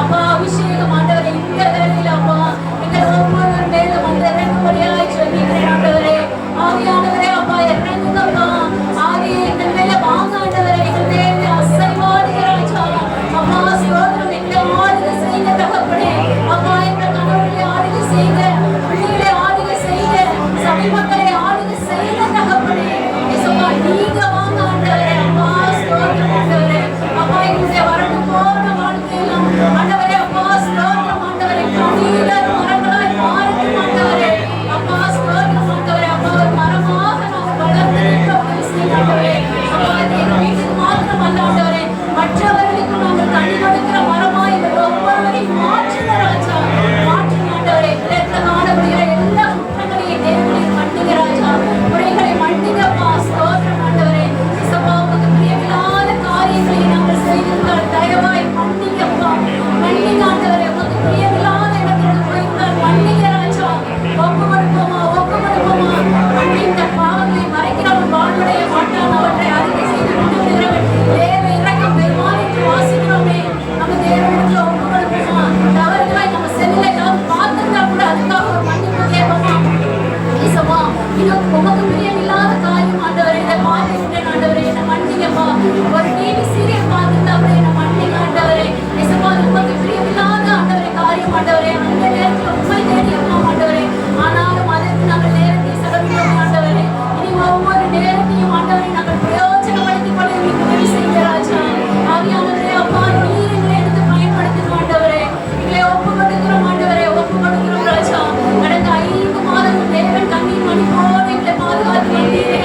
அப்பா அபிஷேகம் ஆண்டவரே. இந்த வேளையில அப்பா எங்கள் ஒவ்வொருவர் மேலும் வந்து இறங்கும்படியாய் சொல்லிக்கிறேன் ஆண்டவரே. ஆவியானவரே அப்பா இறங்குங்கப்பா. ஆவியே எங்கள் மேல வாங்க ஆண்டவரே. எங்கள் மேல அசைவாடுகிறாச்சா அப்பா ஸ்தோத்திரம். எங்களை ஆளுகை செய்யுங்க தகப்பனே. அப்பா எங்கள் கணவர்களை ஆளுகை செய்யுங்க, பிள்ளைகளை ஆளுகை செய்யுங்க, சபை மக்களை ஆளுகை செய்யுங்க தகப்பனே. இயேசுவா நீங்க வாங்க ஆண்டவரே. அப்பா ஸ்தோத்திரம் ஆண்டவரே. அப்பா எங்களுடைய வறண்டு போன வாழ்க்கையெல்லாம் ஆண்டவரே அப்பா ஸ்தோத்திரம் ஆண்டவரே. கனியில மரங்களாய் மாறட்டும் ஆண்டவரே. அப்பா ஸ்தோத்திரம் ஆண்டவரே. அப்பா ஒரு மரமாக நாங்கள் வளர்ந்து நிற்க உதவி செய்யுங்க ஆண்டவரே. அப்பா இது எங்கள் வீட்டுக்கு மாத்திரம் அல்ல ஆண்டவரே, மற்றவர்களுக்கு நாங்கள் கனி கொடுக்கிற மரமாய் எங்கள் ஒவ்வொருவரையும் மாற்றுங்க ராஜா. மாற்றுங்க ஆண்டவரே. இடத்துல காணப்படுகிற எல்லா குற்றங்களையும் தேவனையும் மன்னிங்க ராஜா. குறைகளை மன்னிங்கப்பா ஸ்தோத்திரம் ஆண்டவரே. இயேசுவா உமக்கு பிரியமில்லாத காரியங்களை நாங்கள் செய்திருந்தால் தயவாய் மன்னிங்கப்பா. மன்னிங்க ஆண்டவரே. உமக்கு பிரியமில்லாத இடத்திற்கு போயிருந்தால் மன்னிங்க ராஜா. ஒப்பு கொடுப்போமா, ஒப்பு கொடுப்போமா. மன்னித்த பாவங்களை மறைக்கிறவன் வாழ்வடைய மாட்டான், அவற்றை அறிக்கை செய்து கொண்டு வருகிறவன் தேவ இறக்கம் பெருமான் என்று வாசிக்கிறோமே. நம்ம தேவனிடத்துல ஒப்பு கொடுப்போமா. தவறுகளாய் நம்ம செல்லில் ஏதாவது பார்த்திருந்தா கூட அதுக்காக ஒரு மன்னிப்பு கேட்போமா. இயேசுவா இன்னும் உமக்கு பிரியமில்லாத காரியம் ஆண்டவரே, இதை பார்த்துட்டேன் ஆண்டவரே, என்னை மன்னிங்கப்பா. ஒரு டிவி சீரியல் பார்த்துட்டா கூட என்னை மன்னிங்க ஆண்டவரே. இயேசுவா உமக்கு பிரியமில்லாத ஆண்டவரே காரியம் ஆண்டவரே. அந்த நேரத்தில் உண்மை தேடி இருந்தோம் ஆண்டவரே. ஆனாலும் அதற்கு நாங்கள் நேரத்தை செலவிட்டோம் ஆண்டவரே. இனி ஒவ்வொரு நேரத்தையும் ஆண்டவரை நாங்கள் பிரயோஜனப்படுத்திக் கொள்ள எங்களுக்கு உதவி செய்யுங்க ராஜா. ஆவியானவரே அப்பா நீர் எங்களை எடுத்து பயன்படுத்துங்க ஆண்டவரே. எங்களை ஒப்பு கொடுக்கிறோம் ஆண்டவரே, ஒப்பு கொடுக்கிறோம் ராஜா. கடந்த 5 மாதங்கள் தேவன் கண்ணீர் மணி போல எங்களை பாதுகாத்து வந்தீரே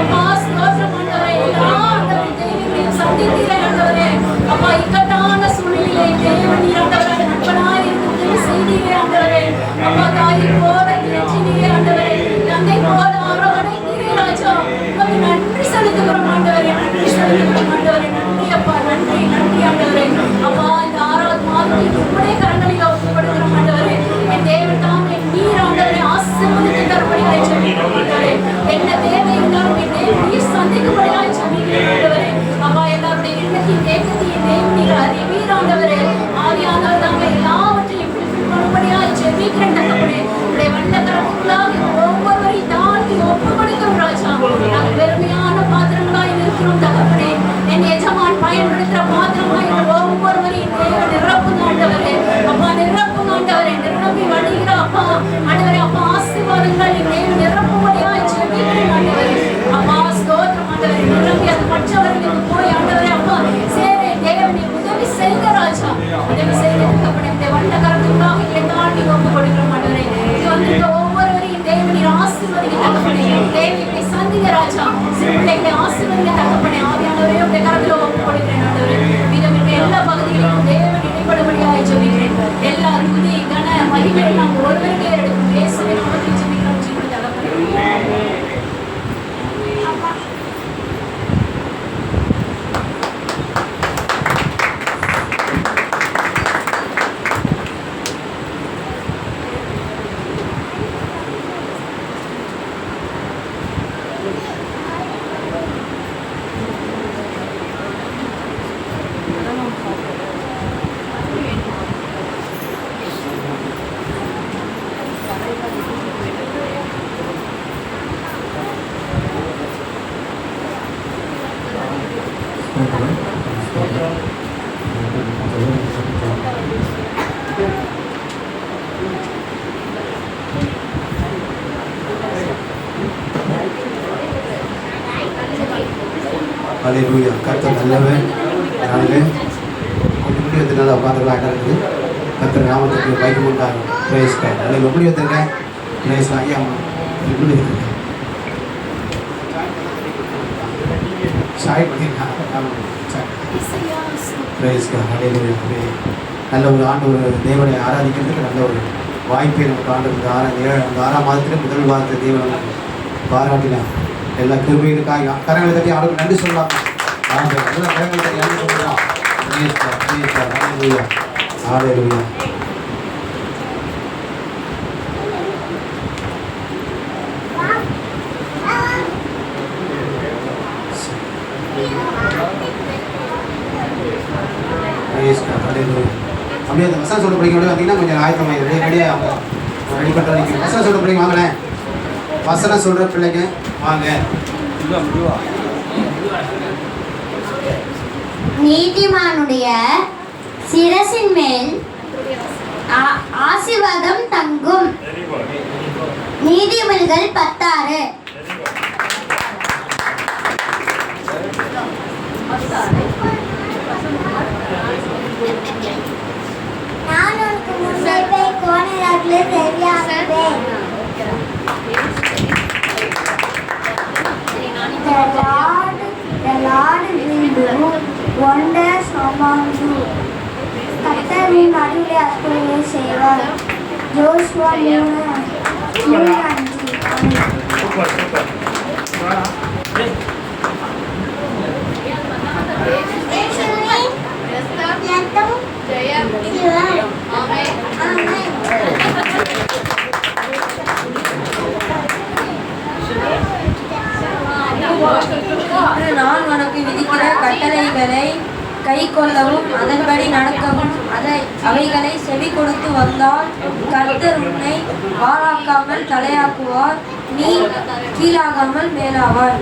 அப்பா ஸ்தோத்திரம் ஆண்டவரே. எல்லா ஆண்டவரை தெய்வங்களையும் சந்தித்தீரே ஆண்டவரே. அப்பா இக்கட்டான சூழ்நிலையை தேவன் நீர் ஆண்டவரை நண்பனாய் இருந்து உதவி செய்தீரே ஆண்டவரே. அப்பா தாயை போல நினைச்சினீரே ஆண்டவரே. தந்தை போல அரவணைத்தீரே ராஜா. உமக்கு நன்றி செலுத்துகிறோம் ஆண்டவரே, நன்றி செலுத்துகிறோம் ஆண்டவரே. நன்றி அப்பா, நன்றி நன்றி ஆண்டவரே. அப்பா இந்த 6வது மாதத்தை உம்முடைய கரங்களில் ஒப்புக்கொடுக்கிறோம் ஆண்டவரே. என் தேவன் தாமே நீர் ஆண்டவரை ஆசீர்வதித்து தரும்படியாய் சொல்லிக்கிறோம் ஆண்டவரே. என்ன தேவை இருந்தாலும் என் தேவன் நீர் சந்திக்கும்படியாய் சொல்லிக்கிறேன் ஆண்டவரே. அப்பா எல்லாருடைய எண்ணத்தையும் தேக்கத்தையும் தேவன் நீர் அறிவீர் ஆண்டவரே. ஆவியானவர் தாமே எல்லாவற்றையும் பண்ணும்படியாய் ஜெபிக்கிறேன் தகப்பனே. உடைய வல்ல கரத்துக்குள்ளாக ஒவ்வொருவரையும் தாழ்த்தி ஒப்பு கொடுக்கிறோம் ராஜா. நாங்கள் வெறுமையான பாத்திரங்களாய் இருக்கிறோம் தகப்பனே. என் எஜமான் பயன்படுத்துகிற பாத்திரமாய் ஒவ்வொருவரையும் தேவன் நிரப்புங்க ஆண்டவரே. அப்பா நிரப்புங்க ஆண்டவரே. நிரப்பி வழிகிற அப்பா ஆண்டவரே. அப்பா ஆசீர்வாதங்கள் என் தேவன் நிரப்பும்படியாய் ஜெபிக்கிறேன் ஆண்டவரே. அப்பா ஸ்தோத்திரம் ஆண்டவரே. நிரப்பி அது மற்றவர்களுக்கு போய் ஆண்டவரே அப்பா சேரே தேவனை உதவி செய்த ராஜா. உதவி செய்த தகப்பனே. இந்த வல்ல கரத்துக்குள்ளாக எங்களை தாண்டி ஒப்பு கொடுக்கிறோம் ஆண்டவரே. இது வந்திருக்க ஒவ்வொருவரையும் தேவனை ஆசீர்வதிங்க தகப்பனே. தேவைகளை சந்திங்க ராஜா. சிறுபிள்ளைகளை ஆசீர்வதிங்க தகப்பனே. ஆவியானவரே உடைய கரத்தில் ஒப்பு கொடுக்கிறேன் ஆண்டவரே. மீதம் எல்லா பகுதிகளிலும் தேவன் இடைப்படும்படியாய் ஜெபிக்கிறேன். எல்லா துதி கன மகிமை நாம் ஒருவருக்கே எடுக்கும் இயேசுவின் நாமத்தில் ஜெபிக்கிறோம் ஜீவன் தகப்பனே. ஹல்லேலூயா. கர்த்தர் நல்லவன். நாளிலே கொஞ்சம் எத்தனால உட்காந்துக்கலாம் இருக்குது. கர்த்தர் நாமத்துக்கு வைக்கும் உண்டாங்க. பிரைஸ் கார்டு அதில் எப்படி வந்திருக்கேன். பிரைஸ் ஐயா எப்படி வந்திருக்கேன். சாய் பண்ணியிருக்காங்க. பிரைஸ் கார்டு ஹல்லேலூயா. நல்ல ஒரு ஆண்டு ஒரு தேவனை ஆராதிக்கிறதுக்கு நல்ல ஒரு வாய்ப்பை நமக்கு ஆண்டு அந்த 6ஆம் மாதத்தில் முதல் வாரத்தை தேவனை பாராட்டினார். எல்லா கிருபைகளுக்காக கரங்களை தட்டி அவருக்கு நன்றி சொல்லலாம். கரங்களை தட்டி நன்றி சொல்லலாம். ஹல்லேலூயா. ஹல்லேலூயா. வசனம் சொல்ல பிள்ளைங்க பார்த்தீங்கன்னா கொஞ்சம் ஆயத்தமாக ரெடியாக அவங்க ரெடி பண்ணுறாங்க. வசனம் சொல்கிற பிள்ளைங்க வாங்களேன். வசனம் சொல்கிற பிள்ளைங்க வாங்க. நீதிமானுடைய சிரசின் மேல் ஆசீர்வாதம் தங்கும். நீதிமொழிகள் 16. நான் உனக்கு முன்னே போய் கோணலாகிலே தெரியாதேன். The Lord will do wonders among you. கர்த்தர் உன் நடுவிலே அற்புதங்களை செய்வார். யோசுவா 3:5. நான் உனக்கு விதிக்கிற கட்டளைகளை கை கொள்ளவும் அதன்படி நடக்கவும் அவைகளை செவி கொடுத்து வந்தால் கர்த்தர் உன்னை வாழாக்காமல் தலையாக்குவார், நீ கீழாகாமல் மேலாவார்.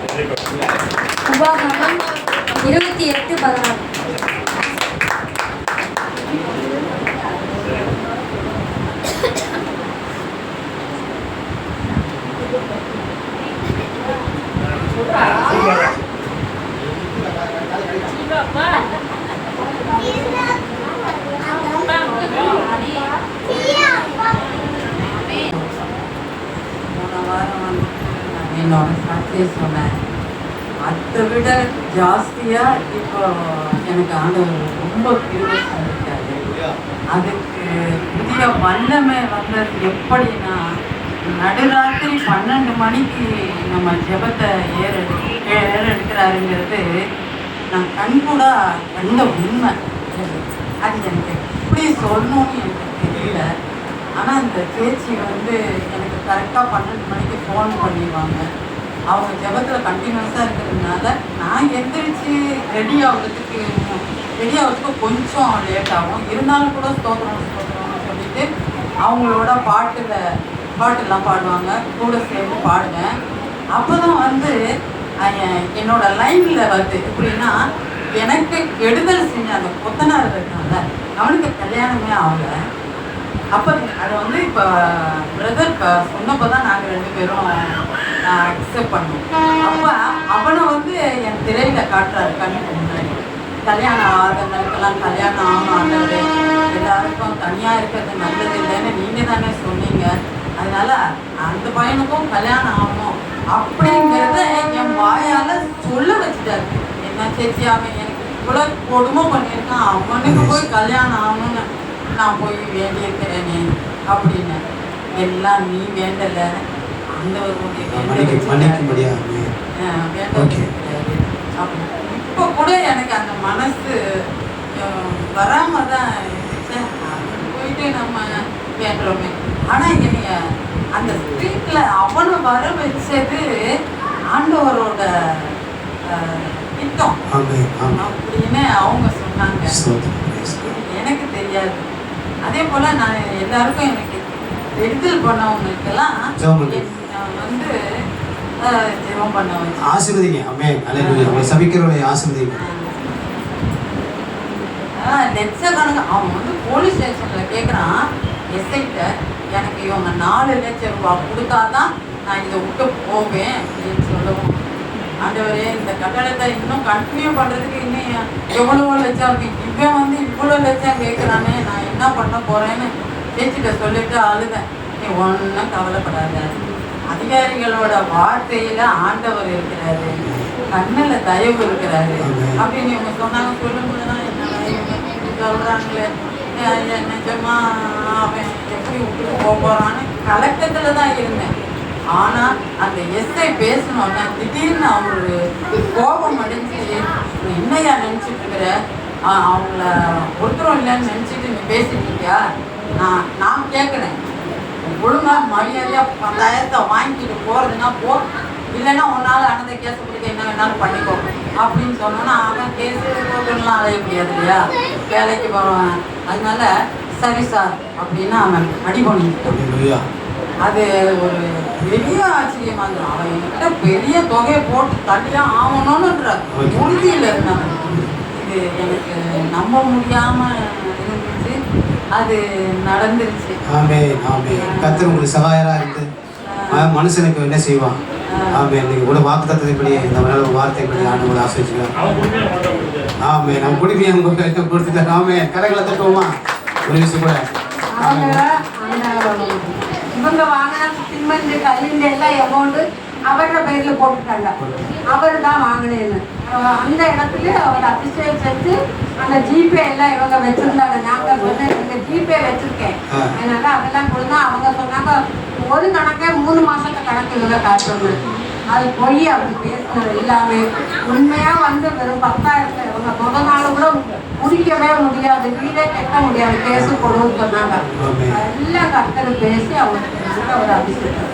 உபாகமம் 28:16. என்னோட சாட்சியை சொன்னேன். அதை விட ஜாஸ்தியாக இப்போ எனக்கு ஆண்டவர் ரொம்ப கிருபை செஞ்சிருக்காரு. அதுக்கு புதிய வல்லமை வந்தது எப்படின்னா, நடுராத்திரி 12 மணிக்கு நம்ம ஜெபத்தை ஏறெடுக்கிறாருங்கிறது நான் கண்கூட கண்ட உண்மை. அது எனக்கு எப்படி சொல்லணும்னு எனக்கு தெரியல. ஆனால் அந்த பேச்சு எனக்கு கரெக்டாக 12 மணிக்கு ஃபோன் பண்ணிடுவாங்க. அவங்க ஜெபத்தில் கண்டினியூஸாக இருக்கிறதுனால நான் எந்திரிச்சு ரெடி ஆகிறதுக்கு கொஞ்சம் லேட் ஆகும். இருந்தாலும் கூட ஸ்தோத்திரம்னு சொல்லிட்டு அவங்களோட பாட்டெல்லாம் பாடுவாங்க, கூட சேர்ந்து பாடுவேன். அப்போ தான் என்னோட லைனில் எப்படின்னா, எனக்கு கெடுதல் செஞ்ச அந்த கொத்தனார் இருக்காங்க, அவனுக்கு கல்யாணமே ஆகலை. அப்போ அதை இப்போ பிரதர் சொன்னப்போ தான் நாங்கள் 2 பேரும் அக்செப்ட் பண்ணோம். அப்போ அவனை என் திரையில் காட்டுறாரு கண்ணுக்கு முன்னாடி. கல்யாணம் ஆகிறவங்களுக்கெல்லாம் கல்யாணம் ஆகணும் ஆண்டவரே, எல்லாருக்கும் தனியாக இருக்கிறது நல்லது இல்லைன்னு நீங்கள் தானே சொன்னீங்க, அதனால அந்த பையனுக்கும் கல்யாணம் ஆகணும் அப்படிங்கிறத என் வாயால் சொல்ல வச்சுட்டாரு. என்ன சேச்சி, அவன் எனக்கு இவ்வளோ கொடுமை பண்ணியிருக்கான், அவனுக்கு போய் கல்யாணம் ஆகணும்னு நான் போய் வேண்டியிருக்கிறேனே அப்படின்னு. எல்லாம் நீ வேண்டலை, ஆண்டவருடைய இப்போ கூட எனக்கு அந்த மனசு வராம தான் போயிட்டு நம்ம வேண்டுறோமே. ஆனால் என்னைய அந்த ஸ்ட்ரீட்ல அவனை வர வச்சது ஆண்டவரோட திட்டம் அப்படின்னு அவங்க சொன்னாங்க. எனக்கு தெரியாது. அதே போல நான் எல்லாருக்கும் எனக்கு எரிதல் பண்ணவங்களுக்கெல்லாம் ஜெபம் பண்ண வச்சு ஆசீர்வதிங்க. ஆமென். அல்லேலூயா. சபிக்கிறவரை ஆசீர்வதிங்க. லட்சக்கணக்கு அவன் போலீஸ் ஸ்டேஷனில் கேட்குறான் எஸ்ஐட்ட, எனக்கு இவங்க 4 லட்சம் ரூபாய் கொடுத்தாதான் நான் இதை விட்டு போவேன் அப்படின்னு சொல்லவும், ஆண்டவரே இந்த கட்டடத்தை இன்னும் கண்டினியூ பண்ணுறதுக்கு இன்னும் எவ்வளோ லட்சம் இருக்கு, இவன் இவ்வளோ லட்சம் கேட்குறானே, நான் என்ன பண்ண போகிறேன்னு பேச்சுட்ட சொல்லிட்டு அழுதேன். நீ ஒன்றும் கவலைப்படாத, அதிகாரிகளோட வார்த்தையில் ஆண்டவர் இருக்கிறாரு, கண்ணில் தயவு இருக்கிறாரு அப்படின்னு இவங்க சொன்னாங்க. சொல்லும்போது தான் என்ன சொல்கிறாங்களே, நிஜமா அவன் எப்படி விட்டுட்டு போகிறான்னு கலக்கத்தில் தான் இருந்தேன். ஆனால் அந்த எஸ்ஐ பேசணுன்னா திடீர்னு அவரு கோபம் அடைஞ்சு, என்னையா நினச்சிட்டு இருக்கிற, அவங்கள ஒருத்தரும் இல்லைன்னு நினச்சிட்டு நீ பேசிட்டு இருக்கியா, நான் கேட்குறேன், ஒழுங்காக மரியாதையாக 10,000 வாங்கிட்டு போகிறதுனா போ, இல்லைன்னா உன்னால் அனந்த கேஸ் கொடுக்க என்ன வேணாலும் பண்ணிக்கோ அப்படின்னு சொன்னோன்னா அவன் கேஸு போட்டுலாம் அலைய முடியாது இல்லையா, வேலைக்கு போகிறவன். அதனால சரி சார் அப்படின்னு அவன் அடிபணிட்டான். அல்லேலூயா. அது ஒரு பெரிய ஆச்சரியமா இருந்தது. அவன் என்கிட்ட பெரிய தொகையை போட்டு தள்ளியாக ஆகணும்ன்ற உறுதியில் இருந்தான். இது எனக்கு நம்ப முடியாம இருந்துச்சு. அது நடந்துருச்சு. ஆமென், ஆமென். கர்த்தர் உங்களுக்கு சகாயராக இருந்து மனுஷனுக்கு என்ன செய்வான்? ஆமென். நீங்கள் கூட வாக்குத்தத்தத்தின்படி இந்த வார்த்தைப்படி ஆண்டவரை ஆசிரிச்சுக்கலாம். ஆமென். நம்ம குடிமையாக கொடுத்துட்டாங்க. ஆமென். கரைகளை தட்டுவோமா ஒரு விஷயம் கூட. அவங்க அந்த இவங்க வாங்கின சிமெண்ட் கல்லிൻ്റെ எல்லாம் அமௌண்ட்டு அவரோட பேரில் போட்டுட்டாங்க. அவர் தான் வாங்கினேன்னு அந்த இடத்துல அவர் அபிஷேகம் செஞ்சு அந்த ஜிபே எல்லாம் இவங்க வச்சுருந்தாங்க. நாங்கள் சொன்னேன் இவங்க ஜிபே வச்சுருக்கேன் அதனால அதெல்லாம் கொடுத்தா அவங்க சொன்னாங்க ஒரு கணக்கே 3 மாதத்து கணக்கு இவங்க காட்டணும். அது போய் அப்படி பேசினது எல்லாமே உண்மையாக வந்து வெறும் 10,000 இவங்க முதல் நாள் கூட முடிக்கவே முடியாது, வீடே கட்ட முடியாது, கேஸு கொடுன்னு சொன்னாங்க. எல்லாம் கர்த்தர் பேசி அவங்களுக்கு ஒரு அபிஷேகம்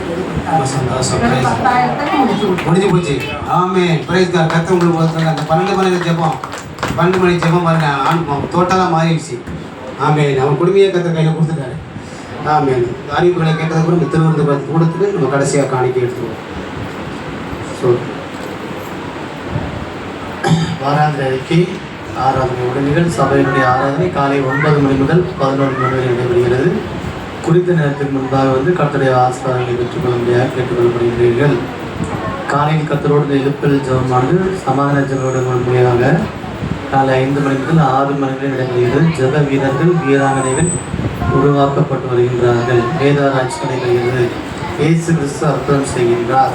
முடிஞ்சு போச்சு. ஆமென். Praise God. கர்த்தர் உங்களுக்கு அந்த 12 மணி ஜெபம் 12 மணி ஜெபம் பாருங்க டோட்டலாக மாறிடுச்சு. ஆமென். அவன் குடுமையை கர்த்தர் கையில் கொடுத்துட்டாரு. ஆமென். அறிவிப்புகளை கேட்டதை கூட திருவிருந்து கொடுத்துட்டு நம்ம கடைசியாக காணிக்கை எடுத்துருவோம். ஸோ வாராந்திர அறிக்கை ஆராதனை உடனடிகள் சபையினுடைய ஆராதனை காலை 9 மணி முதல் 11 மணி வரை நடைபெறுகிறது. குறித்த நேரத்துக்கு முன்பாக கர்த்தருடைய ஆசீர்வாதங்களை பெற்றுக்கொள்ள முடியாது கேட்டுக்கொள்ளப்படுகிறீர்கள். காலையில் கர்த்தரோடு எழுப்பல் ஜெபமானது சமாதான ஜெபங்களுடன் மூலியமாக காலை 5 மணி முதல் 6 மணி வரை நடைபெறுகிறது. ஜெப வீரர்கள் வீராங்கனைகள் உருவாக்கப்பட்டு வருகின்றார்கள். வேதாராய்ச்சி நடைபெறுகிறது. இயேசு கிறிஸ்து அற்புதம் செய்கின்றார்.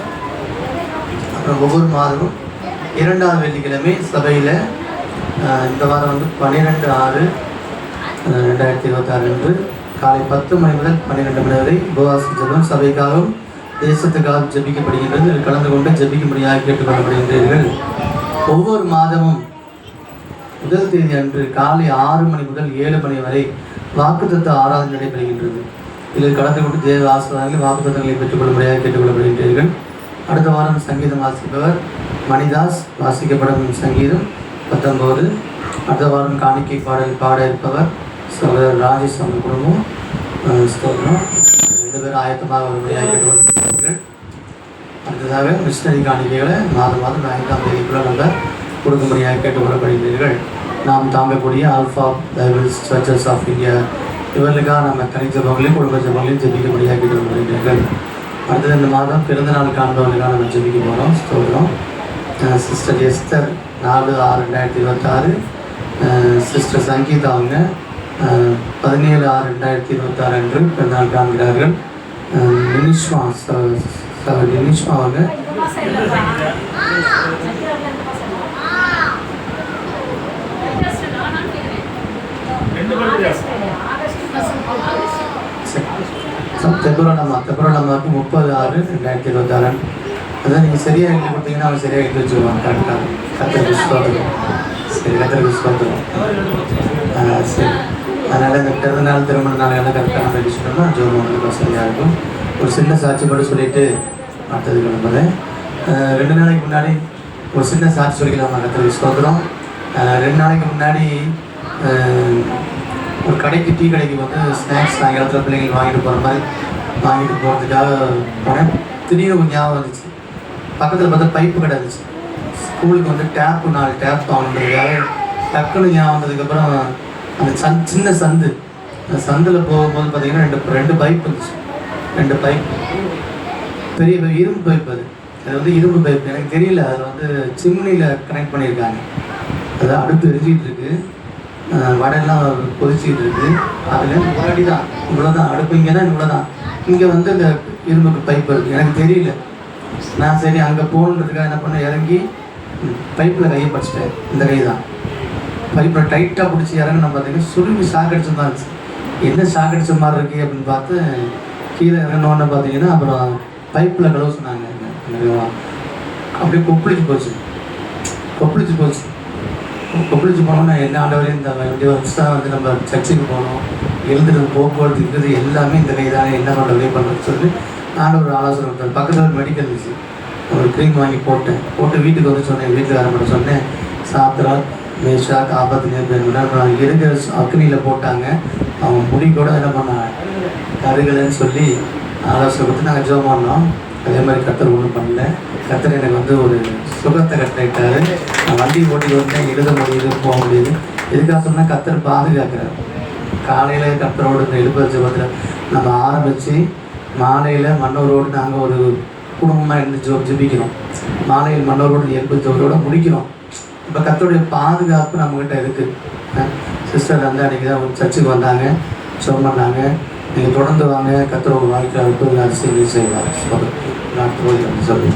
அப்புறம் ஒவ்வொரு மாதமும் 2ஆம் வெள்ளிக்கிழமை சபையில் இந்த வாரம் 12/6/2026 அன்று காலை 10 மணி முதல் 12 மணி வரை உபவாச ஜெபம் சபைக்காகவும் தேசத்துக்காகவும் ஜெபிக்கப்படுகின்றது. இதில் கலந்து கொண்டு ஜெபிக்கும்படியாக கேட்டுக்கொள்ளப்படுகின்றீர்கள். ஒவ்வொரு மாதமும் முதல் தேதி அன்று காலை 6 மணி முதல் 7 மணி வரை வாக்குத்தத்த ஆராதனை நடைபெறுகின்றது. இதில் கலந்து கொண்டு தேவ ஆசீர்வாதங்களை வாக்குத்தத்தங்களை பெற்றுக்கொள்ளும்படியாக கேட்டுக்கொள்ளப்படுகின்றீர்கள். அடுத்த வாரம் சங்கீதம் வாசிப்பவர் மணிதாஸ், வாசிக்கப்படும் சங்கீதம் 19. அடுத்த வாரம் காணிக்கை பாட இருப்பவர் சகோதரர் ராஜேஷ் அவங்க குடும்பம் ஸ்தோத்திரம் 2 பேரும் ஆயத்தமாக வரும்படியாக கேட்டுக்கொள்ளப்படுகிறீர்கள். அடுத்ததாக மிஷனரி காணிக்கைகளை மாதம் 5ஆம் தேதிக்குள்ள நம்ம கொடுக்கும்படியாக கேட்டுக்கொள்ளப்படுகிறீர்கள். நாம் தாங்கக்கூடிய Alpha Bibles Churches of India இவர்களுக்காக நம்ம தனி ஜெபங்களையும் குடும்ப ஜெபங்களையும் ஜெபிக்கும்படியாக கேட்டுக்கொள்ளப்படுகிறீர்கள். அடுத்தது இந்த மாதம் பிறந்தநாள் காண்பவர்களுக்காக நம்ம ஜெபிக்க போகிறோம். ஸ்தோத்திரம். சிஸ்டர் எஸ்தர் 4/6/2026, சிஸ்டர் சங்கீதா அவங்க 17/6/2026 அன்று பிறந்தநாள் காண்கிறார்கள். நினிஷ்மா அவங்க தெபுரலம்மாவுக்கு 30/6/2026. அதான் நீங்கள் சரியாக எழுதி கொடுத்தீங்கன்னா அவங்க சரியாக எழுதி வச்சுருவாங்க. கரெக்டாக கத்திரிக்கு ஸ்தோத்திரம். சரி, கத்திரிக்கு ஸ்தோத்திரம். சரி, அதனால் இந்த பிறந்த நாள் திருமண நாள் எல்லாம் கரெக்டாக நம்ம எழுதிச்சோம்னா ஜோம் உங்களுக்கு சரியாக இருக்கும். ஒரு சின்ன சாட்சி கூட சொல்லிவிட்டு அடுத்தது கிளம்புறேன். 2 நாளைக்கு முன்னாடி ஒரு சின்ன சாட்சி சொல்லிக்கலாமா? கத்திரிக்கு ஸ்தோத்திரம். 2 நாளைக்கு முன்னாடி ஒரு கடைக்கு டீ கடைக்கு ஸ்நாக்ஸ் சாயங்காலத்தில் பிள்ளைங்களுக்கு வாங்கிட்டு போகிறதுக்காக போனேன். திடீர்னு ஒரு ஞாபகம் வந்துச்சு. பக்கத்தில் பார்த்தா பைப்பு கடை இருந்துச்சு. ஸ்கூலுக்கு டேப்பு 4 டேப் வாங்கினதுக்காக டக்குன்னு ஞாபகம் வந்ததுக்கப்புறம் அந்த சின்ன சந்து அந்த சந்தில் போகும்போது பார்த்தீங்கன்னா 2 பைப் இருந்துச்சு. 2 பைப், பெரிய இரும்பு பைப். அது இரும்பு பைப். எனக்கு தெரியல, அதில் சிம்னியில் கனெக்ட் பண்ணியிருக்காங்க. அது அடுப்பு எரிஞ்சிகிட்டு இருக்கு, வடையெல்லாம் கொதிச்சிக்கிட்டு இருக்குது. அதுலேருந்து ஒரு அடி தான், இவ்வளோதான் அடுப்பு. இங்கே தான் இவ்வளோதான். இங்கே இந்த இரும்புக்கு பைப் இருக்குது. எனக்கு தெரியல. நான் சரி அங்கே போகணுன்றதுக்காக என்ன பண்ண இறங்கி பைப்பில் கையை படிச்சிட்டேன். இந்த கை தான் பைப்பில் டைட்டாக பிடிச்சி இறங்கின பார்த்தீங்கன்னா சுருங்கி ஷாக் அடிச்ச மாதிரி இருந்துச்சு. என்ன ஷாக் அடிச்ச மாதிரி இருக்குது அப்படின்னு பார்த்து கீழே இறங்கினோன்னு பார்த்தீங்கன்னா அப்புறம் பைப்பில் கழுவ சொன்னாங்க. அப்படியே கொப்பளிச்சு போச்சு. போனோன்னா என்ன ஆண்டவரையும் இந்த வருஷம் நம்ம சர்ச்சுக்கு போகணும், எழுதுறது போக்குவரத்து இருக்கிறது எல்லாமே இந்த கை தானே, என்ன பண்ணுறதே பண்ணுறதுன்னு சொல்லிட்டு ஆண்டவர் ஆலோசனை கொடுத்தாரு. பக்கத்தில் ஒரு மெடிக்கல் இருந்துச்சு. ஒரு க்ரீம் வாங்கி போட்டு வீட்டுக்கு சொன்னேன். வீட்டுக்கு வர மட்டும் சொன்னேன். சாப்பிட்றா மேஷாக் ஆபத்து இருக்கிற அக்னியில் போட்டாங்க. அவங்க முடி கூட என்ன பண்ணாங்க, கருகலைன்னு சொல்லி ஆலோசனை கொடுத்து நாங்கள் ஜெபம் பண்ணோம். அதே மாதிரி கர்த்தர் ஒன்றும் பண்ணல. கர்த்தர் எனக்கு வந்து ஒரு சுகத்தை கட்டிட்டாரு. நான் வண்டி ஓட்டி வந்தேன், எழுத முடியுது, போக முடியுது. எதுக்காக சொன்னால் கர்த்தர் பாதுகாக்கிறார். காலையில் கர்த்தரோடு இந்த எழுபது ஜெபத்தில் நம்ம ஆரம்பித்து மாலையில் மன்னோரோடு நாங்கள் ஒரு குடும்பமாக இருந்து ஜெபிக்கிறோம். மாலையில் மன்னோரோடு எழுபது ஜெபத்தோடு முடிக்கிறோம். இப்போ கர்த்தருடைய பாதுகாப்பு நம்மக்கிட்ட இருக்குது. சிஸ்டர் வந்து அன்றைக்கி தான் சர்ச்சுக்கு வந்தாங்க, ஜெபம் பண்ணாங்க. நீங்கள் தொடர்ந்து வாங்க, கர்த்தர் உங்கள் வாழ்க்கையில் அற்புதங்கள் அதிசயங்கள் செய்வார். சொல்லி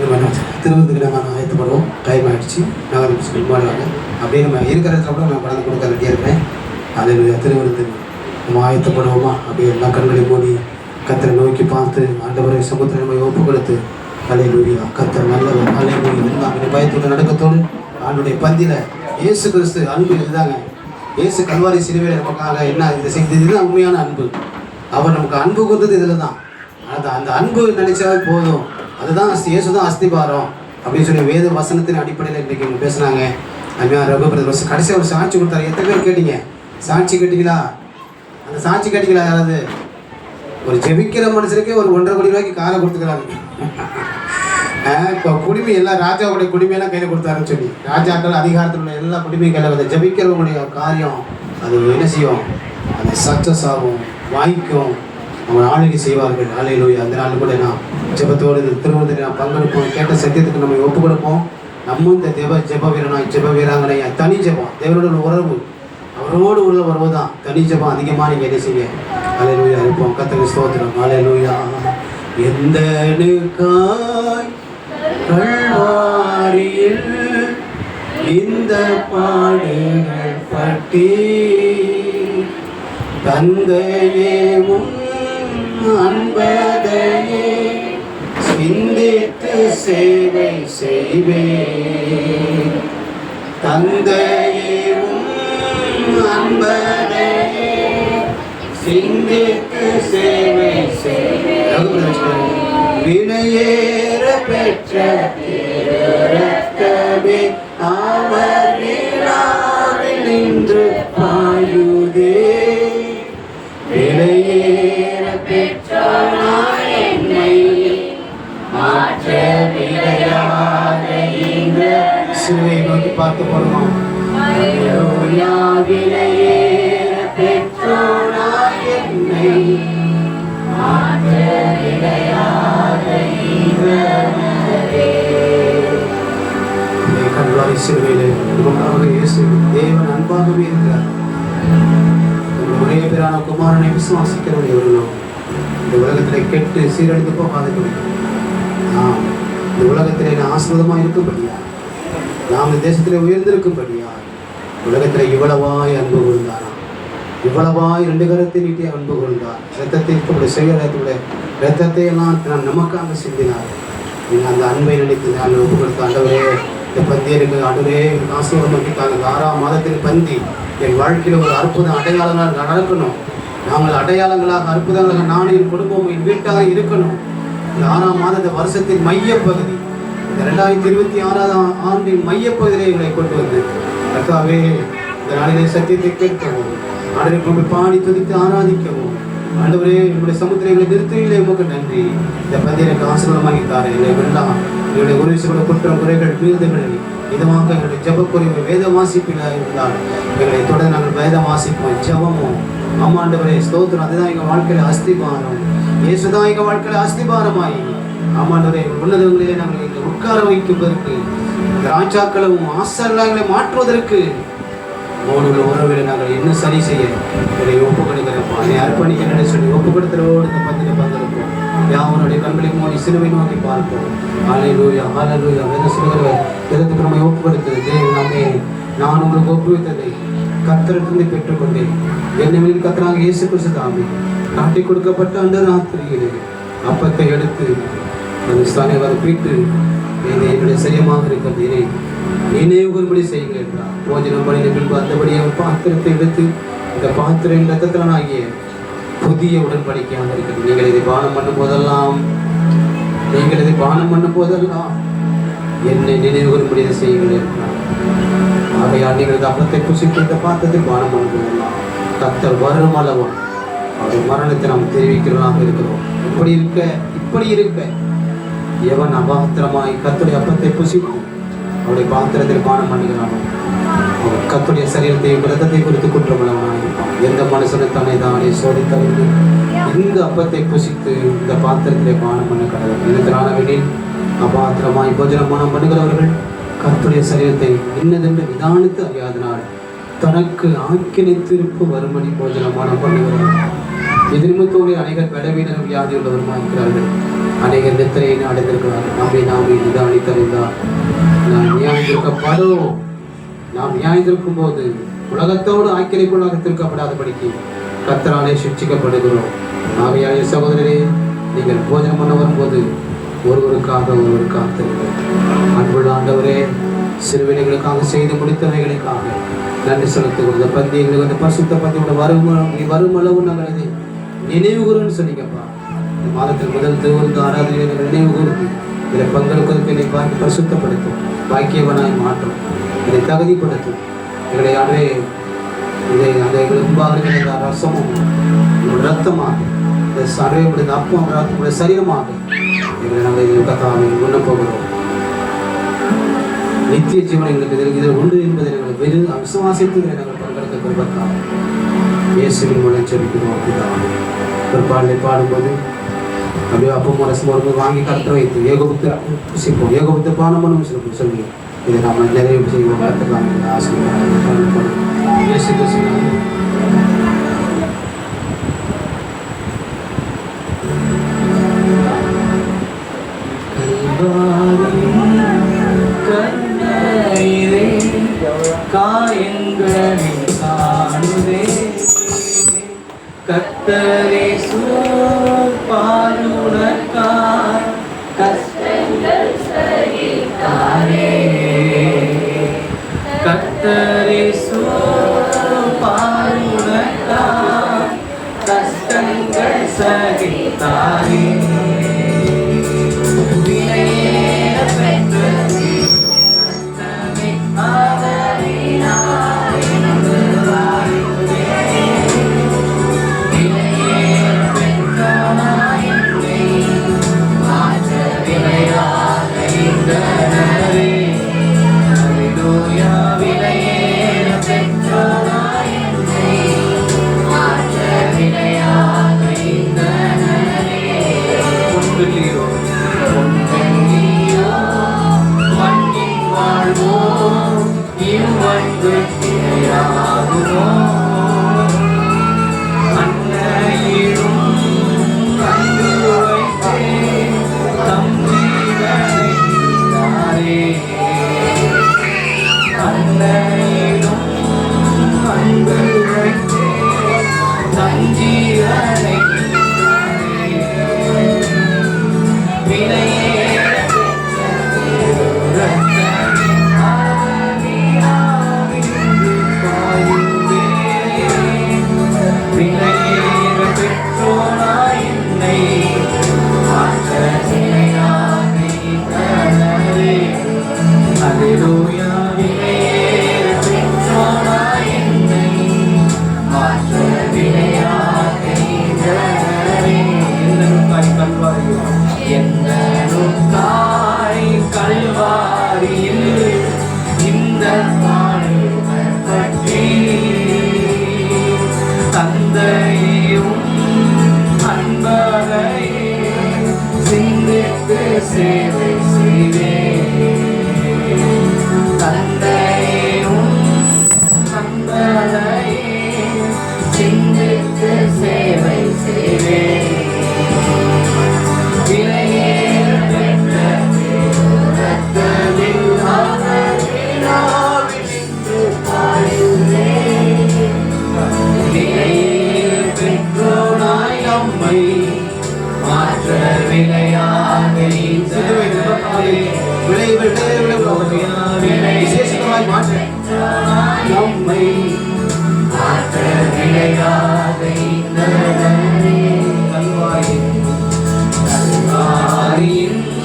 திருவனந்தபுரத்துக்கு நம்ம ஆயத்தப்படுவோம். டைம் ஆகிடுச்சு. நகரம் பாடுவாங்க. அப்படியே நம்ம இருக்கிற இடத்துல கூட நான் படம் கொடுக்க ரெடியாக இருக்கிறேன். அதில் திருவனந்தபுரத்துக்கு நம்ம ஆயத்தப்படுவோமா? அப்படியே எல்லா கண்களையும் மூடி கர்த்தரை நோக்கி பார்த்து ஆண்டவரை சமூகத்தை நம்ம ஒப்பு கொடுத்து அல்லேலூயா, கர்த்தர் நல்லவர், அல்லேலூயா, எல்லாம் பயத்தோடு நடக்கத்தோடு ஆண்டுடைய பந்தியில் இயேசு கிறிஸ்து அன்பு இதுதாங்க. இயேசு கல்வாரி சிலுவையில் நமக்காக என்ன இதை செய்தது, இதுதான் உண்மையான அன்பு. அவர் நமக்கு அன்பு கொடுத்தது இதில் தான். அந்த அன்பு நினைச்சாவே போதும். அதுதான் இயேசு தான் அஸ்திபாரம் அப்படின்னு சொல்லி வேத வசனத்தின் அடிப்படையில் இன்றைக்கு இவங்க பேசுனாங்க. அருமையாக ரகுபிரதர் கடைசியாக ஒரு சாட்சி கொடுத்தாரு. எத்தனை பேர் கேட்டீங்க? சாட்சி கேட்டீங்களா? அந்த சாட்சி கேட்டீங்களா? யாராவது ஒரு ஜெபிக்கிற மனுஷனுக்கே ஒரு 1.5 கோடி ரூபாய்க்கு காரை கொடுத்துக்கிறாங்க. இப்போ குடிமை எல்லாம் ராஜாவுடைய குடிமையெல்லாம் கையில் கொடுத்தாருன்னு சொல்லி ராஜாக்கள் அதிகாரத்தில் உள்ள எல்லா குடிமையும் கையில் வந்து ஜெபிக்கிறவங்களுடைய காரியம் அது என்ன செய்யும்? அது சக்ஸஸ் ஆகும், வாய்க்கும், அவங்க ஆளுகை செய்வார்கள். அல்லேலூயா. அந்த நாள் கூட நான் ஜெபத்தோடு திருவனந்தபுரத்தில் நான் பங்கெடுப்போம். கேட்ட சத்தியத்துக்கு நம்ம ஒப்பு கொடுப்போம். நம்ம இந்த ஜெப வீரனாய் ஜெப வீராங்கனையா தனி ஜெபம், தேவனோட உறவு, அவரோடு உள்ள உறவு தான். தனி ஜெபம் அதிகமாக நீங்கள் என்ன செய்ய அல்லேலூயா இருப்போம். கர்த்தருக்கு ஸ்தோத்திரம். அல்லேலூயா. எந்த காய் கல்வாரியில் இந்த பாடுகள் பட்டி தந்தையே உன் அன்பதையே சிந்தித்து சேவை செய்வேன். தந்தையே உன் அன்பதையே சிந்தித்து சேவை செய்வேன். வினையேற பெற்ற ரத்தமே அவர் விழாவில் நின்று பாயுதே. விலையேற பெற்றாய் என்னை மாற்ற விளையாத இந்த சிலுவை நோக்கி பார்த்து போடுவோம். விலையேற பெற்றாய் என்னை மாற்ற விளையாத கல்வாரி சிலுவையிலே நமக்காக இயேசு தேவன் அன்பாகவே இருக்கிறார். ஒரே பேரான குமாரனை விசுவாசிக்கிறவர்கள் இந்த உலகத்தில் கெட்டு சீரழிந்து போகாதபடி இந்த உலகத்திலே ஆசீர்வாதமாக இருக்கும்படியா, நாம் இந்த தேசத்திலே உயர்ந்திருக்கும்படியா உலகத்தில் இவ்வளவாய் அன்பு கொண்டாராம். இவ்வளவாய் 2 கரத்தை நீட்டி அன்பு கொண்டார். ரத்தத்தை செய்யக்கூடிய ரத்தத்தை எல்லாம் நான் நமக்காக சிந்தினார். நீங்கள் அந்த அன்பை நினைத்து நான் ஒப்பு கொடுத்த ஆண்டவரே, இந்த பந்தி எனக்கு ஆண்டவரே ஆசீர்வாதம் பண்ணிட்டாங்க. 6ஆம் மாதத்தின் பந்தி என் வாழ்க்கையில் ஒரு அற்புத அடையாளங்களாக நடக்கணும். நாங்கள் அடையாளங்களாக அற்புதங்களாக நானும் என் குடும்பம் என் வீட்டாக இருக்கணும். இந்த 6ஆம் மாத வருஷத்தின் மையப்பகுதி, இந்த 2026ஆம் ஆண்டின் மையப்பகுதியிலே எங்களை கொண்டு வந்து கர்த்தாவே இந்த நாளிலே சத்தியத்தை கேட்கவும், ஆண்டவரை பாடி துதித்து ஆராதிக்கவும், ஆண்டவரே என்னுடைய சமுத்திரங்களை நிறுத்திலே உமக்கு நன்றி. இந்த பந்தி எனக்கு ஆசீர்வாதமாகித்தார். எங்களை வேண்டாம் எங்களுடைய உறவிசோட குற்றம் குறைகள் மீறுதல்களை இதமாக எங்களுடைய ஜெபக்குறைவு வேத வாசிப்பில் இருந்தால் எங்களை தொடர்ந்து நாங்கள் வேத வாசிப்போம், ஜெபமும். ஆமாண்டவரே ஸ்தோத்திரம். அதுதான் எங்கள் வாழ்க்கையில் அஸ்திபாரம். இயேசுதான் எங்கள் வாழ்க்கையில் அஸ்திபாரமாயி ஆமாண்டவரே உன்னதங்களிலே நாங்கள் எங்களை உட்கார வைப்பதற்கு, ராஜாக்களும் ஆசர்களை மாற்றுவதற்கு மோடுகள் உறவுகளை நாங்கள் இன்னும் சரி செய்ய என்னை ஒப்பு கொடுக்கிறப்போ அதை அர்ப்பணிக்க சொல்லி ஒப்பு கொடுத்துறவோடு இந்த பந்தியில் பங்கெடுப்போம். யாவனுடைய கண்களை மூடி சிலுவை நோக்கி பார்ப்போம். அல்லேலூயா, அல்லேலூயா. வேத சொல்கிறவர் வேதத்துக்கு நம்மை ஒப்பு கொடுத்தது தேவன் நம்மை நான் உங்களுக்கு ஒப்புவித்ததை கர்த்தரிலிருந்து பெற்றுக்கொண்டேன். என்னவெனில் கர்த்தராக இயேசு கிறிஸ்து தாமே காட்டி கொடுக்கப்பட்ட அந்த ராத்திரியிலே அப்பத்தை எடுத்து அந்த ஸ்தானியவாறு பீட்டு என்னுடைய சரியமாக இருக்கிறது இணை நினைவுபடி செய்யுங்கள் என்றார். போஜனம் பண்ணின பின்பு அந்தபடி அவர் பாத்திரத்தை எடுத்து இந்த பாத்திரம் இரத்தத்தினாகிய புதிய உடன்படிக்கையாக இருக்கிறது. நீங்கள் இதை பானம் பண்ணும் போதெல்லாம் என்னை நினைவுகூறும்படி இதை செய்யுங்கள். ஆகையால் நீங்கள் அப்பத்தை புசித்து இந்த பாத்திரத்தை பானம் பண்ணுகிறோம். கர்த்தர் வரும் அளவும் அவருடைய மரணத்தை நாம் தெரிவிக்கிறவனாக இருக்கிறோம். இப்படி இருக்க எவன் அபாத்திரமாய் கர்த்தருடைய அப்பத்தை புசித்து அவருடைய பாத்திரத்தில் பானம் பண்ணுகிறானோ அவன் கர்த்தருடைய சரீரத்தையும் இரத்தத்தை குறித்து குற்றமுள்ளவனாக இருப்பான். எந்த மனுஷனை தன்னை தானே சோதித்தறிந்து இந்த அப்பத்தை புசித்து இந்த பாத்திரத்திலே பானம் பண்ண கடவுள் இருக்கிறானவெனில் அபாத்திரமாய் போஜனம் பானம் பண்ணுகிறவர்கள் கர்த்தருடைய சரீரத்தை இன்னதென்று நிதானித்து அறியாதனால் தனக்கு ஆக்கினித்திருப்பு வருமணி போஜனமானம் பண்ணுகிறார்கள். எதிர்மத்தோடு அநேகர் பலவீனம் வியாதி உள்ளவருமா இருக்கிறார்கள். அநேகர் நித்திரையினை அடைந்திருக்கிறார்கள். நாமே நிதானித்தறிந்தால் நாம் நியாயந்திருக்கும் போது உலகத்தோடு ஆக்கினைக்குள்ளாக திருக்கப்படாதபடிக்கு கர்த்தராலே சிட்சிக்கப்படுகிறோம். ஆகையாய சகோதரரே, நீங்கள் போஜனம் பண்ண வரும்போது ஒருவருக்காக காத்திருங்கள். அன்புள்ள ஆண்டவரே, சிறுவினைகளுக்காக செய்து முடித்தவைகளுக்காக நன்றி செலுத்துகிறோம். இந்த பந்தியங்களுக்கு அந்த பரிசுத்த பந்தியோட வருமளவு நாங்கள் இதை நினைவு கூறுன்னு சொன்னீங்கப்பா. இந்த மாதத்தில் முதல் தேவருக்கு ஆராதனை நாங்கள் நினைவு கூறுது. இதில் பங்கெடுப்பதற்கு என்னை பார்த்து பரிசுத்தப்படுத்தும், பாக்கியவனாய் மாற்றும், இதை தகுதிப்படுத்தும். எங்களை ஆகவே அந்த எங்களுக்கு முன்பாக இருக்கிற ரசமும் ரத்தமாக இந்த சரையுடைய அப்பம் உடைய சரீரமாக எங்களை நாங்கள் இதில் கத்தாவை முன்ன போகிறோம். நித்திய ஜீவன் எங்களுக்கு இதில் உண்டு என்பதை நாங்கள் வெறும் விசுவாசித்து நாங்கள் பங்கெடுக்க பெறுவதற்காக இயேசுவின் மூலம் ஜெபிக்கிறோம். அப்படிதான் ஒரு பாடலை பாடும்போது அப்படியே அப்பம் ரசம் வரும்போது வாங்கி கருத்தை வைத்து ஏகபுத்த புசிப்போம், ஏகபுத்த பானமனும் சொல்லி இதை நாம் நிறைவு செய்வோம். கற்றுக்காங்க ஆசிரியர் இயேசு கிறிஸ்து காயங்களில் காணுதே கர்த்தரே பாருணக்காய் கஷ்டங்கள் சகித்தாரே கர்த்தரே பாருணக்காய் கஷ்டங்கள் சகித்தாரே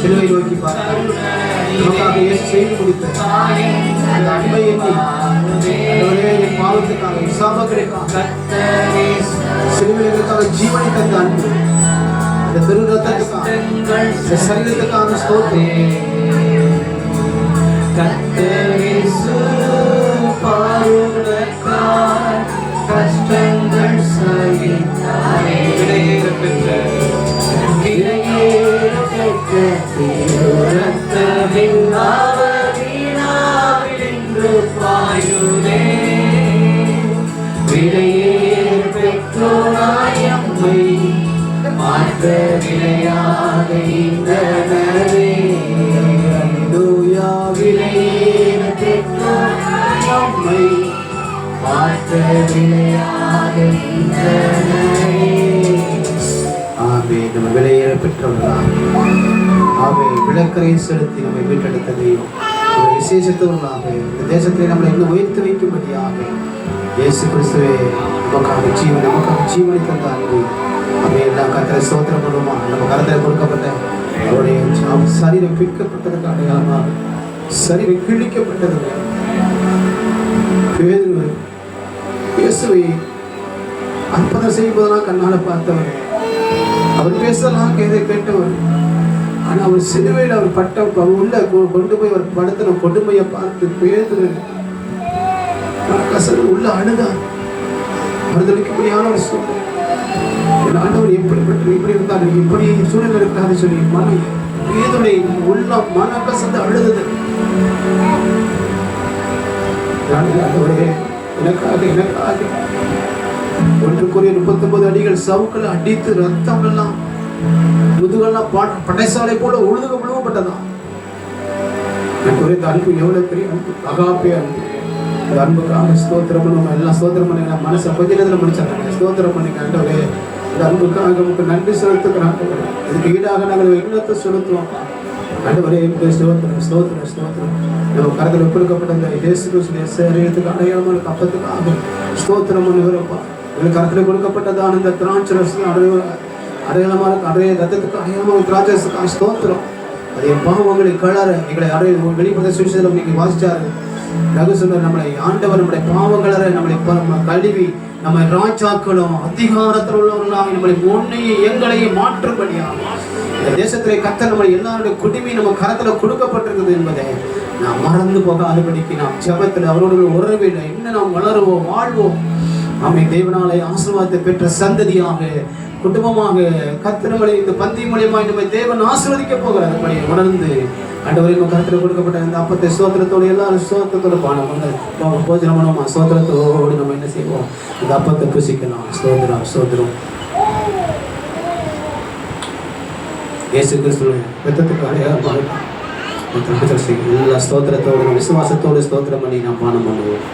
சிலுவை நோக்கி பார்த்தார். எனக்காக இயேசு செய்து முடித்த அந்த அன்பை எண்ணி ஆண்டவரே என் பாவத்துக்காக இசாபங்களுக்காக சிறுவர்களுக்காக ஜீவனை தந்த அன்பு அந்த திரு ரத்தத்துக்காக இந்த சரீரத்துக்காக ஸ்தோத்திரம். கஷ்டங்கள் சகித்தாரே பெற்றோராயம்மை மாற்ற விளையாக இந்தனரே விளையேற பெற்றோராயம்மை மாற்ற விளையாக இந்தனரே. ஆமே. நம்ம விலையேற பெற்றவர்களாக ஆமே விளக்கரை செலுத்தி நம்மை மீட்டெடுத்த தெய்வம் ஒரு விசேஷத்தவர்களாக இந்த தேசத்திலே நம்மளை இன்னும் உயர்த்தி வைக்கும்படியாக இயேசு கிறிஸ்துவே நமக்காக ஜீவனை தந்த அன்பு அவை எல்லாம் கத்திர ஸ்தோத்திரம் பண்ணுமா. நம்ம கரத்தில் கொடுக்கப்பட்ட அவருடைய சரீரம் பிற்கப்பட்டதுக்கு அடையாளமாக சரீரம் கிழிக்கப்பட்டது இயேசுவை அற்புதம் செய்வதெல்லாம் கண்ணால பார்த்தவர், அவர் பேசலாம் கேட்டவர். ஆனால் அவர் சிலுவையில் அவர் பட்ட உள்ள கொண்டு போய் அவர் படுத்தின கொடுமையை பார்த்து பேதுரு கசல் உள்ள அழுதார். மறுதளிக்க முடியாத ஒரு சூழ்நிலை. என் ஆண்டவர் இப்படி இருந்தார், இப்படி சூழ்நிலை இருக்காது சொல்லி பேதுடைய உள்ள மன கசந்து அழுதது. எனக்காக 1 Corinthians 39 அடிகள் சவுக்களை அடித்து ரத்தம் எல்லாம் முதுகெல்லாம் படைசாலை போல விழுவப்பட்டதான். இந்த அன்பு எவ்வளவு பெரிய அன்பு, அகாப்பே அன்பு. இந்த அன்புக்காக ஸ்தோத்திரம் பண்ணுவோம். எல்லாம் ஸ்தோத்திரம் பண்ணி மனசை கொஞ்சத்தில் முடிச்சாங்க. ஸ்தோத்திரம் பண்ணிக்க ஆண்டவரே, இந்த அன்புக்காக நமக்கு நன்றி செலுத்துக்கிறாங்க. இதுக்கு ஈடாக நாங்கள் எண்ணத்தை செலுத்துவோம் ஆண்டவரே. ஸ்தோத்திரம் ஸ்தோத்திரம் ஸ்தோத்திரம். நம்ம கருத்தில் ஒப்புடுக்கப்பட்ட இந்த இயேசு கிறிஸ்துவின் சரீரத்துக்கு அடையாளமான கப்பத்துக்காக ஸ்தோத்திரம் பண்ணுகிறப்பா. எங்களுக்கு கருத்தில் கொடுக்கப்பட்டதான இந்த திராட்சரசு அடையாளமான அடைய ரத்தத்துக்கு அடையாளமான திராட்சரசுக்காக ஸ்தோத்திரம். அதே பாவங்களை கலர எங்களை வெளிப்படுத்த சுவிசேஷம் நீங்க வாசிச்சாரு. ரகுசுந்தர் நம்மளை ஆண்டவர் நம்முடைய பாவங்களற நம்மளை கழுவி நம்ம ராஜாக்களும் அதிகாரத்தில் உள்ளவர்களாக நம்மளை முன்னையும் எங்களையும் மாற்றும்படியாக இந்த தேசத்திலே கர்த்தர் நம்ம எல்லாருடைய குடிமை நம்ம கரத்துல கொடுக்கப்பட்டிருக்குது என்பதை நாம் மறந்து போகாதபடிக்கு நாம் ஜெபத்தில் அவரோடு உறவில் இன்னும் நாம் வளருவோம், வாழ்வோம். ஆமை தேவனாலே ஆசீர்வாதத்தை பெற்ற சந்ததியாக குடும்பமாக கர்த்தர் நம்மளை இந்த பந்தி மூலியமாய் நம்மை தேவன் ஆசீர்வதிக்க போகிறார். அப்படி உணர்ந்து ஆண்டவரே நம்ம கருத்தில் கொடுக்கப்பட்ட இந்த அப்பத்தை சோத்திரத்தோடு எல்லாரும் சோத்திரத்தோடு பானம் போஜனம் பண்ணுவோமா. சோத்திரத்தோடு நம்ம என்ன செய்வோம், இந்த அப்பத்தை புசிக்கலாம். சோதரம் சோதரம் இயேசு கிறிஸ்துவின் ரத்தத்துக்கு அடையாளமாக எல்லா ஸ்தோத்திரத்தோடு விசுவாசத்தோடு ஸ்தோத்திரம் பண்ணி நாம் பானம் பண்ணுவோம்.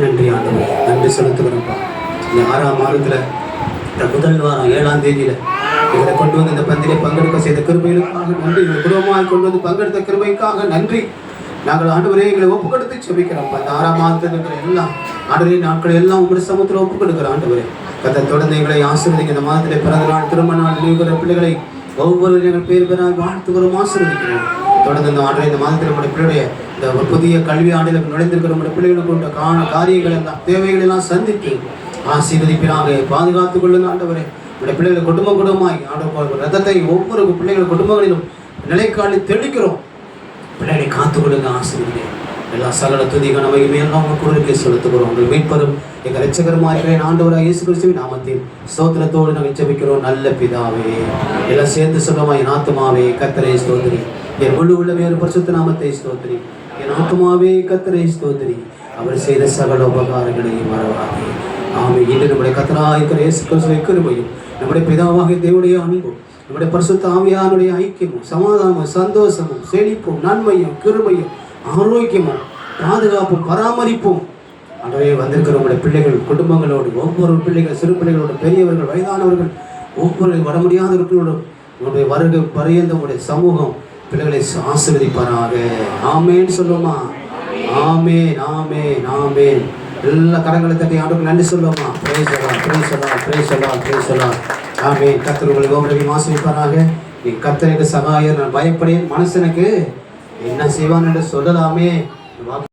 நன்றி ஆண்டவரே, நன்றி செலுத்துகிறோம்ப்பா. இந்த 6ஆம் மாதத்தில் இந்த முதல் வாரம் 7ஆம் தேதியில் இவரை கொண்டு வந்து இந்த பந்திலே பங்கெடுக்க செய்த கிருபைகளுக்காக நன்றி. எங்களை குடும்பமாக கொண்டு வந்து பங்கெடுத்த கிருபைக்காக நன்றி. நாங்கள் ஆண்டவரே எங்களை ஒப்பு கொடுத்து செபிக்கிறோம். இந்த 6ஆம் மாதத்தில் இருக்கிற எல்லாம் ஆண்டவரே நாட்கள் எல்லாம் உங்களுடைய சமூகத்தில் ஒப்பு கொடுக்குற ஆண்டவரே கர்த்தர் தொடர்ந்து எங்களை ஆசீர்வதிக்க. இந்த மாதத்திலே பிறந்த நாள், திருமண நாள், நினைவுகிற பிள்ளைகளை ஒவ்வொரு எங்கள் பேர் பேராக வாழ்த்துக்கிறோம், ஆசீர்வதிக்கிறோம். தொடர்ந்து இந்த ஆண்டவரே இந்த மாதத்தில் நம்முடைய பிள்ளைடைய இந்த ஒரு புதிய கல்வி ஆண்டில் நுழைந்திருக்கிற நம்முடைய பிள்ளைகளுக்கு உள்ள காரியங்கள் எல்லாம் தேவைகள் எல்லாம் சந்தித்து ஆசீர்வதிப்பினாக பாதுகாத்துக் கொள்ளுங்க ஆண்டவரே. நம்முடைய பிள்ளைகள் குடும்பமாய் ஆண்டவர் ரத்தத்தை ஒவ்வொரு பிள்ளைகள் குடும்பங்களிலும் நிலைக்காலி தெளிக்கிறோம். பிள்ளைகளை காத்துக் கொள்ளுங்க, ஆசீர்வதிங்க. எல்லா சகல துதிக நமையுமே எல்லாம் உங்களுக்கு செலுத்துகிறோம். உங்கள் மீட்பரும் எங்கள் ரட்சகருமாய் ஆண்டவராக இயேசு கிறிஸ்துவின் நாமத்தில் ஸ்தோத்திரத்தோடு நாங்கள் ஜெபிக்கிறோம். நல்ல பிதாவே, எல்லாம் சேர்ந்து சொல்லுமா. என் ஆத்துமாவே கர்த்தரை ஸ்தோத்திரி, என் முழு உள்ளமே ஒரு பரிசுத்த நாமத்தை ஸ்தோத்திரி. என் ஆத்துமாவே கர்த்தரை ஸ்தோத்திரி, அவர் செய்த சகல உபகாரங்களையும் மறவாதே. ஆமே. இன்று நம்முடைய கர்த்தராக இருக்கிற இயேசு கிறிஸ்துவின் கிருபையும் நம்முடைய பிதாவாகிய தேவனுடைய அன்பும் நம்முடைய பரிசுத்த ஆவியானுடைய ஐக்கியமும் சமாதானமும் சந்தோஷமும் செழிப்பும் நன்மையும் கிருபையும் ஆரோக்கியமும் பாதுகாப்பும் பராமரிப்பும் ஆண்டவரே வந்திருக்கிற நம்முடைய பிள்ளைகள் குடும்பங்களோடு ஒவ்வொரு பிள்ளைகள், சிறு பிள்ளைகளோடு, பெரியவர்கள், வயதானவர்கள், ஒவ்வொரு வர முடியாதவர்களோடும் உங்களுடைய வருகை பரியந்த உங்களுடைய சமூகம் பிள்ளைகளை ஆசீர்வதிப்பாராக. ஆமேன்னு சொல்லுவோமா. ஆமேன் ஆமேன் ஆமேன். எல்லா கரங்களை தட்டி ஆண்டவருக்கு நன்றி சொல்லுவோமா. பிரேஸ் அல்லாஹ், பிரேஸ் அல்லாஹ், பிரேஸ் அல்லாஹ், பிரேஸ் அல்லாஹ். ஆமே. கர்த்தர் உங்களுக்கு ஒவ்வொரு ஆசீர்வதிப்பாராக. நீ கர்த்தருக்கு சகாயம், நான் பயப்படேன், மனுஷனுக்கு என்ன செய்வான் என்று சொல்லலாமே.